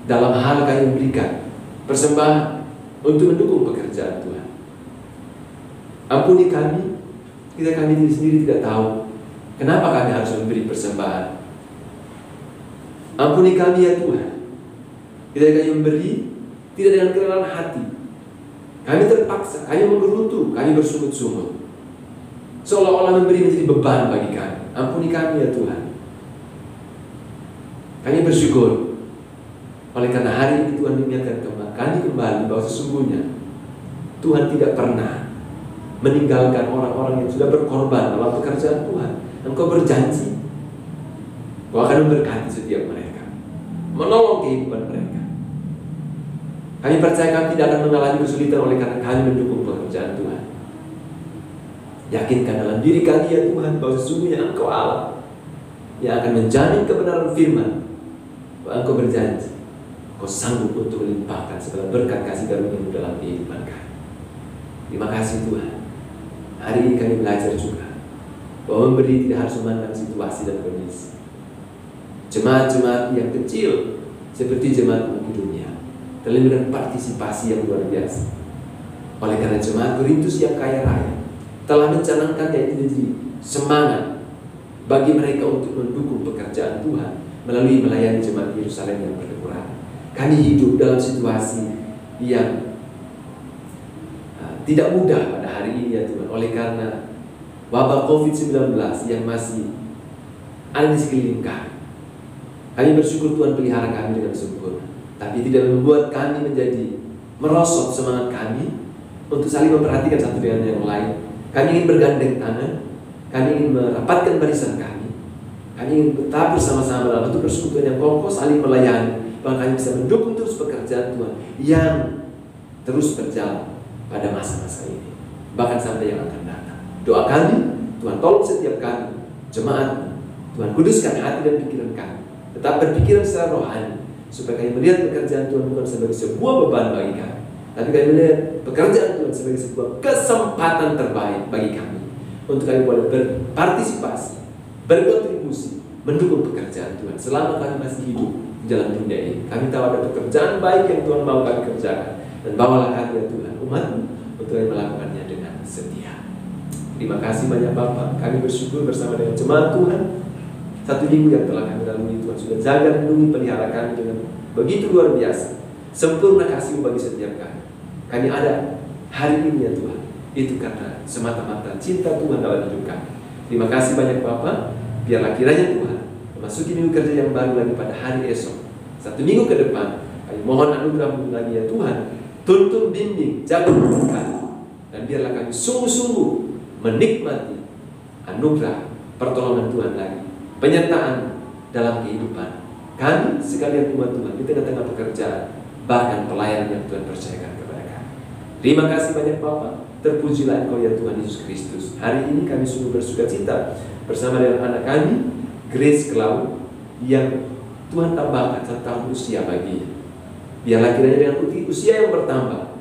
Dalam hal kami memberikan persembahan untuk mendukung pekerjaan Tuhan. Ampuni kami, kami sendiri tidak tahu kenapa kami harus memberi persembahan. Ampuni kami ya Tuhan, kami memberi tidak dengan kerelaan hati. Kami terpaksa, kami menggerutu, kami bersungut-sungut, seolah-olah memberi menjadi beban bagi kami. Ampuni kami ya Tuhan. Kami bersyukur oleh karena hari ini Tuhan mengingatkan kami kembali bahwa sesungguhnya Tuhan tidak pernah meninggalkan orang-orang yang sudah berkorban dalam pekerjaan Tuhan. Engkau berjanji bahwa akan memberkati setiap mereka, menolong kehidupan mereka. Kami percaya kami tidak akan mengalami kesulitan oleh karena kami mendukung pekerjaan Tuhan. Yakinkan dalam diri kami ya Tuhan bahwa sesungguhnya Engkau Allah yang akan menjamin kebenaran firman, bahwa Engkau berjanji Engkau sanggup untuk melimpahkan segala berkat kasih karunia-Mu dalam kehidupan kami. Terima kasih Tuhan. Hari ini kami belajar juga bahwa memberi tidak harus memandang situasi dan kondisi. Jemaat-jemaat yang kecil seperti jemaat umat di dunia telah memberikan partisipasi yang luar biasa. Oleh karena jemaat Korintus yang kaya raya telah mencanangkan yaitu menjadi semangat bagi mereka untuk mendukung pekerjaan Tuhan melalui melayani jemaat Yerusalem yang berkekurangan. Kami hidup dalam situasi yang tidak mudah pada hari ini ya Tuhan, oleh karena wabah COVID-19 yang masih ada di sekeliling kami. Kami bersyukur Tuhan pelihara kami dengan sempurna, tapi tidak membuat kami menjadi merosot semangat kami untuk saling memperhatikan satu dengan yang lain. Kami ingin bergandeng tangan, kami ingin merapatkan barisan kami ingin tetap bersama-sama dalam bentuk persekutuan yang kokoh, saling melayani, bahwa kami bisa mendukung terus pekerjaan Tuhan yang terus berjalan pada masa-masa ini, bahkan sampai yang akan datang. Doa kami, Tuhan tolong setiap kami, jemaat, Tuhan kuduskan hati dan pikiran kami, tetap berpikiran secara rohani, supaya kami melihat pekerjaan Tuhan bukan sebagai sebuah beban bagi kami, tapi kami melihat pekerjaan Tuhan sebagai sebuah kesempatan terbaik bagi kami, untuk kami boleh berpartisipasi, berkontribusi, mendukung pekerjaan Tuhan selama kami masih hidup di dalam dunia ini. Kami tahu ada pekerjaan baik yang Tuhan mau kami kerjakan, dan bawalah kami ya Tuhan, umat-Mu, untuk kami melakukannya dengan setia. Terima kasih banyak Bapak. Kami bersyukur bersama dengan jemaat Tuhan. Satu minggu yang telah kami lalui, Tuhan sudah jaga, lindungi, pelihara kami dengan begitu luar biasa. Sempurna kasih-Mu bagi setiap kami. Kami ada hari ini ya Tuhan, itu karena semata-mata cinta Tuhan dalam hidup kami. Terima kasih banyak Bapak. Biarlah kiranya Tuhan memasuki minggu kerja yang baru lagi pada hari esok, satu minggu ke depan, kami mohon anugerah-Mu lagi ya Tuhan. Tuntun, bimbing, jaga kami, dan biarlah kami sungguh-sungguh menikmati anugerah pertolongan Tuhan lagi, penyertaan dalam kehidupan kami sekalian umat Tuhan di tengah-tengah pekerjaan, bahkan pelayanan yang Tuhan percayakan kepada kami. Terima kasih banyak Bapak. Terpujilah Engkau ya Tuhan Yesus Kristus. Hari ini kami sungguh bersukacita bersama dengan anak kami, Grace Cloud, yang Tuhan tambahkan 1 tahun usia baginya. Biarlah kiranya dengan usia yang bertambah,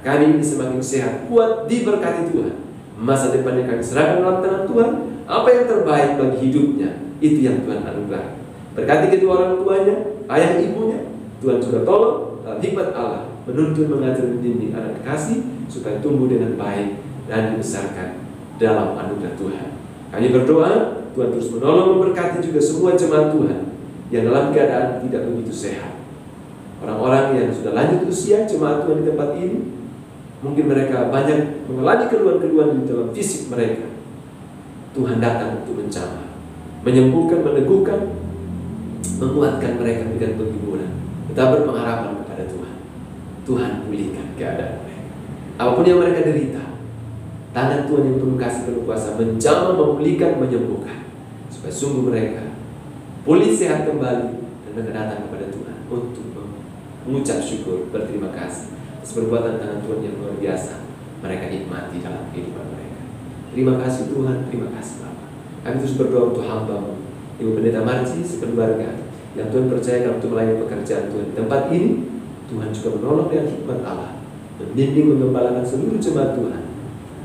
kami ini semakin sehat, kuat, diberkati Tuhan. Masa depan yang kami serahkan dalam tangan Tuhan, apa yang terbaik bagi hidupnya, itu yang Tuhan anugerah. Berkati kedua orang tuanya, ayah ibunya, Tuhan juga tolong dalam hikmat Allah menuntun, mengajar, mendidik anak kasih supaya tumbuh dengan baik dan dibesarkan dalam anugerah Tuhan. Kami berdoa Tuhan terus menolong, memberkati juga semua jemaat Tuhan yang dalam keadaan tidak begitu sehat. Orang-orang yang sudah lanjut usia, jemaat Tuhan di tempat ini, mungkin mereka banyak mengalami keluhan-keluhan di dalam fisik mereka. Tuhan datang untuk menjamah, menyembuhkan, meneguhkan, menguatkan mereka dengan penghiburan. Kita berpengharapan kepada Tuhan. Tuhan pulihkan keadaan mereka. Apapun yang mereka derita, tangan Tuhan yang penuh kasih, penuh kuasa menjamah, memulihkan, menyembuhkan, supaya sungguh mereka pulih sehat kembali dan mereka datang kepada Tuhan untuk mengucap syukur, berterima kasih atas perbuatan tangan Tuhan yang luar biasa mereka nikmati dalam kehidupan mereka. Terima kasih Tuhan, terima kasih Bapak. Kami terus berdoa untuk hamba-Mu, Ibu Pendeta Marci sekeluarga yang Tuhan percayakan untuk melayani pekerjaan Tuhan di tempat ini. Tuhan juga menolong dengan hikmat Allah, membimbing mengembalakan seluruh jemaat Tuhan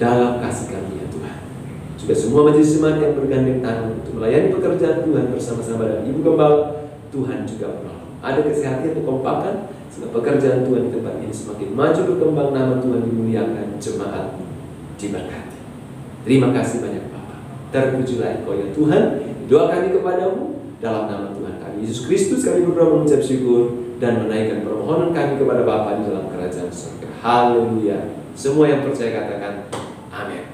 dalam kasih karunia Tuhan. Juga semua majelis jemaat yang bergandeng tangan untuk melayani pekerjaan Tuhan bersama-sama dengan Ibu Gembala, Tuhan juga menolong. Ada kesehatan, kekompakan, sehingga pekerjaan Tuhan di tempat ini semakin maju berkembang, nama Tuhan dimuliakan, jemaat diberkati. Terima kasih banyak Bapak. Terpujilah Engkau ya Tuhan. Doa kami kepadamu dalam nama Tuhan kami Yesus Kristus, kami berdoa mengucap syukur dan menaikkan permohonan kami kepada Bapa di dalam kerajaan surga. Haleluya. Semua yang percaya katakan amin.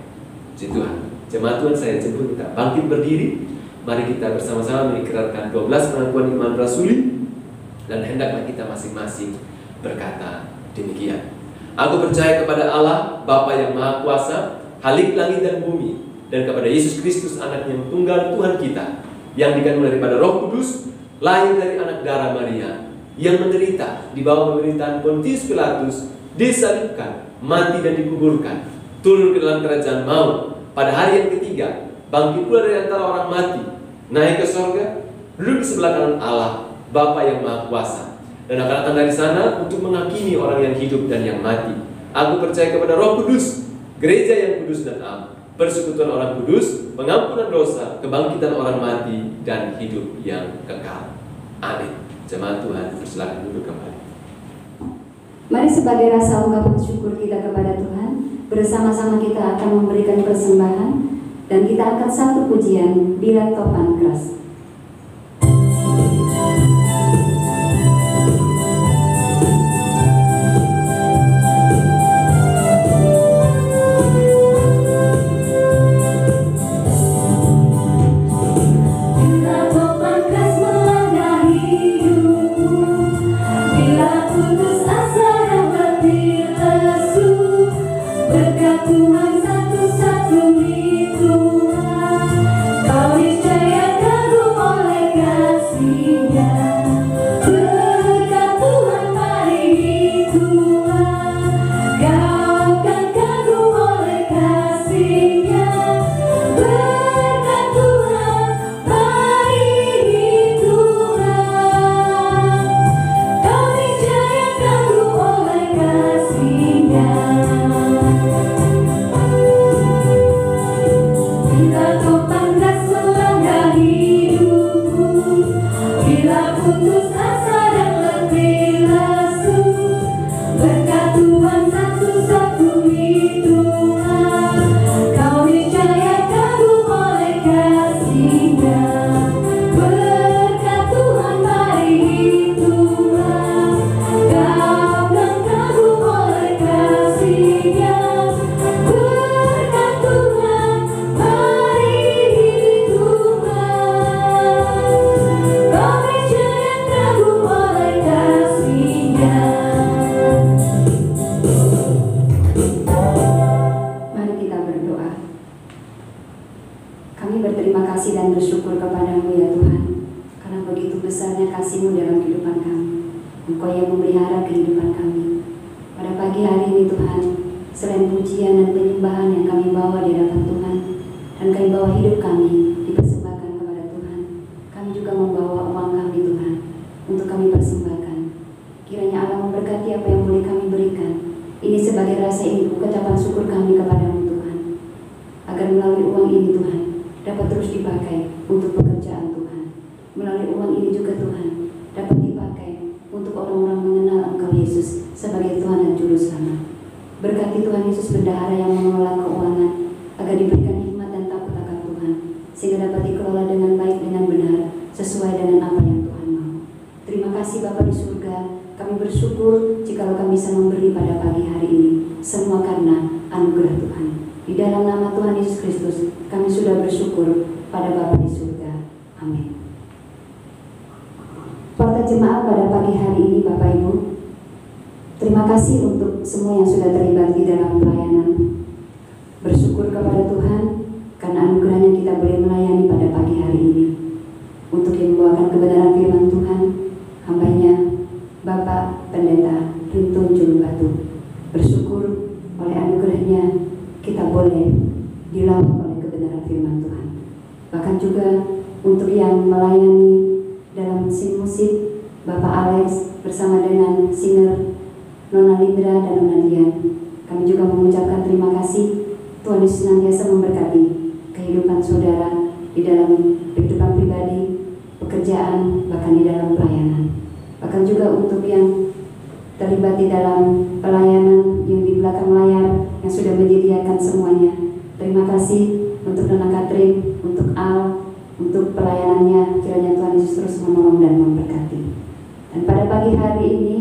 Puji Tuhan. Jemaat Tuhan, saya jemput kita bangkit berdiri. Mari kita bersama-sama mengikrarkan 12 pengakuan iman rasuli, dan hendaklah kita masing-masing berkata demikian. Aku percaya kepada Allah Bapa yang Maha Kuasa, Khalik langit dan bumi, dan kepada Yesus Kristus anaknya yang tunggal Tuhan kita, yang dikandung daripada Roh Kudus, lahir dari anak darah Maria, yang menderita di bawah pemerintahan Pontius Pilatus, disalibkan, mati dan dikuburkan, turun ke dalam kerajaan maut, pada hari yang ketiga bangkit pula dari antara orang mati, naik ke sorga, duduk di sebelah kanan Allah Bapa yang Maha Kuasa, dan akan datang dari sana untuk menghakimi orang yang hidup dan yang mati. Aku percaya kepada Roh Kudus, gereja yang kudus dan am, persekutuan orang kudus, pengampunan dosa, kebangkitan orang mati, dan hidup yang kekal. Amin. Jemaat Tuhan, persilakan duduk kembali. Mari sebagai rasa ungkapan syukur kita kepada Tuhan, bersama-sama kita akan memberikan persembahan, dan kita akan satu pujian Bila Topan Keras. Tuhan satu-satunya Tuhan, kau niscaya kagum oleh kasih-Nya. Berkat Tuhan mari Tuhan, kau akan kagum oleh kasih-Nya. Berkat Tuhan mari Tuhan, kau niscaya kagum oleh kasih-Nya. Bila topan keras melanda hidupku, bila putus asa dan letih lesu, berkat Tuhan satu-satunya Tuhan, kau niscaya kagum oleh kasih-Nya. Berkat Tuhan mari Tuhan, kau akan kagum oleh kasih-Nya. Berkat Tuhan mari Tuhan, kau niscaya kagum oleh kasih-Nya. Mari kita berdoa. Kami berterima kasih dan bersyukur kepadamu ya Tuhan, karena begitu besarnya kasih-Mu dalam kehidupan kami. Engkau yang memelihara kehidupan kami. Pada pagi hari ini Tuhan, selain pujian dan penyembahan yang kami bawa di hadapan Tuhan, dan kami bawa hidup kami dipersembahkan kepada Tuhan, kami juga membawa uang kami Tuhan, untuk kami persembahkan. Kiranya Allah memberkati apa yang boleh kami berikan. Ini sebagai rasa ucapan syukur kami kepadamu Tuhan, agar melalui uang ini Tuhan dapat terus dipakai untuk pekerjaan Tuhan. Melalui uang ini juga Tuhan dapat dipakai untuk orang-orang mengenal Engkau Yesus sebagai Tuhan dan Juru Selamat. Berkati Tuhan Yesus bendahara yang mengelola keuangan, agar diberikan hikmat dan takut akan Tuhan, sehingga dapat dikelola dengan baik, dengan benar, sesuai dengan apa yang Tuhan mau. Terima kasih Bapa di surga, kami bersyukur jikalau kami bisa memberi pada pagi hari ini, semua karena anugerah Tuhan. Di dalam nama Tuhan Yesus Kristus, kami sudah bersyukur pada Bapa di surga. Amin. Para jemaat pada pagi hari ini Bapak Ibu, terima kasih untuk semua yang sudah terlibat di dalam pelayanan. Bersyukur kepada Tuhan karena anugerahnya kita boleh melayani pada pagi hari ini. Untuk yang membawakan kebenaran firman Tuhan, hambanya Bapak Pendeta Rintun Julubatu. Bersyukur oleh anugerahnya kita boleh dilawan oleh kebenaran firman Tuhan. Bahkan juga untuk yang melayani dalam mesin musik, Bapak Alex bersama dengan singer Nona Lindra dan Nona Dian, kami juga mengucapkan terima kasih. Tuhan Yesus senantiasa memberkati kehidupan saudara di dalam kehidupan pribadi, pekerjaan, bahkan di dalam pelayanan. Bahkan juga untuk yang terlibat di dalam pelayanan yang di belakang layar yang sudah menyediakan semuanya. Terima kasih untuk Nona Katrin, untuk Al, untuk pelayanannya. Kiranya Tuhan Yesus terus menolong dan memberkati. Dan pada pagi hari ini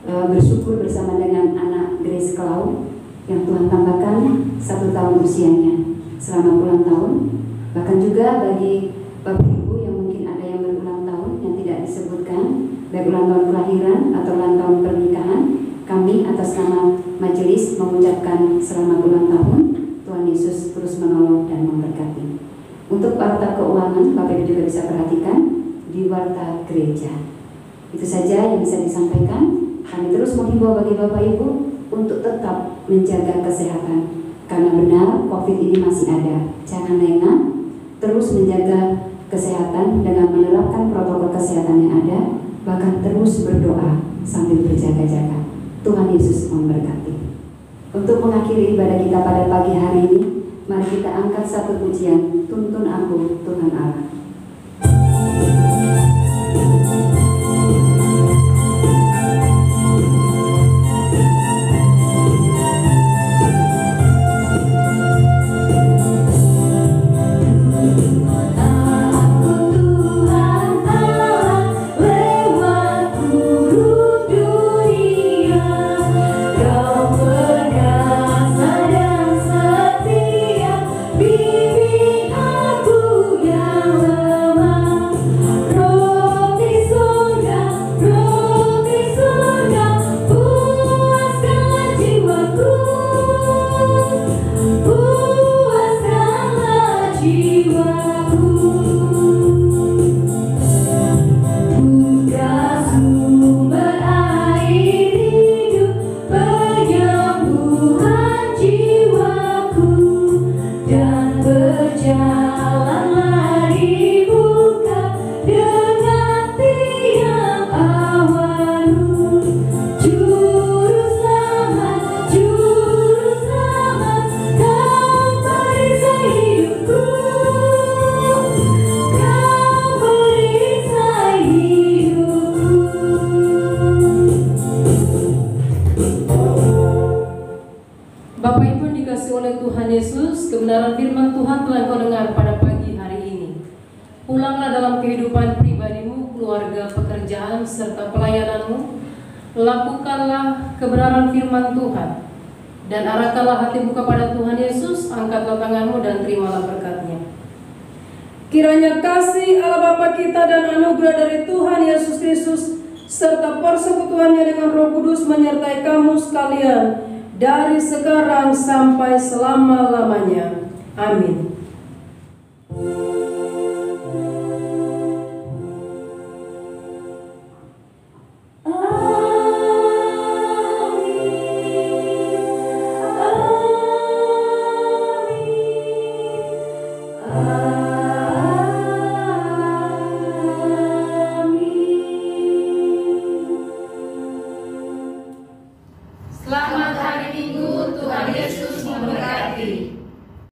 bersyukur bersama dengan anak Grace Clau yang Tuhan tambahkan 1 tahun usianya selama ulang tahun. Bahkan juga bagi Bapak Ibu yang mungkin ada yang berulang tahun yang tidak disebutkan, baik ulang tahun kelahiran atau ulang tahun pernikahan, kami atas nama majelis mengucapkan selamat ulang tahun. Tuhan Yesus terus menolong dan memberkati. Untuk warta keuangan, Bapak Ibu juga bisa perhatikan di warta gereja. Itu saja yang bisa disampaikan. Kami terus menghimbau bagi Bapak Ibu untuk tetap menjaga kesehatan, karena benar COVID ini masih ada. Jangan lengah, terus menjaga kesehatan dengan menerapkan protokol kesehatan yang ada, bahkan terus berdoa sambil berjaga-jaga. Tuhan Yesus memberkati. Untuk mengakhiri ibadah kita pada pagi hari ini, mari kita angkat satu pujian, Tuntun Aku Tuhan Allah. Kebenaran firman Tuhan telah kau dengar pada pagi hari ini. Pulanglah dalam kehidupan pribadimu, keluarga, pekerjaan, serta pelayananmu. Lakukanlah kebenaran firman Tuhan, dan arahkanlah hatimu kepada Tuhan Yesus. Angkatlah tanganmu dan terimalah berkat-Nya. Kiranya kasih Allah Bapa kita dan anugerah dari Tuhan Yesus Kristus serta persekutuannya dengan Roh Kudus menyertai kamu sekalian dari sekarang sampai selama-lamanya. Amin. Selamat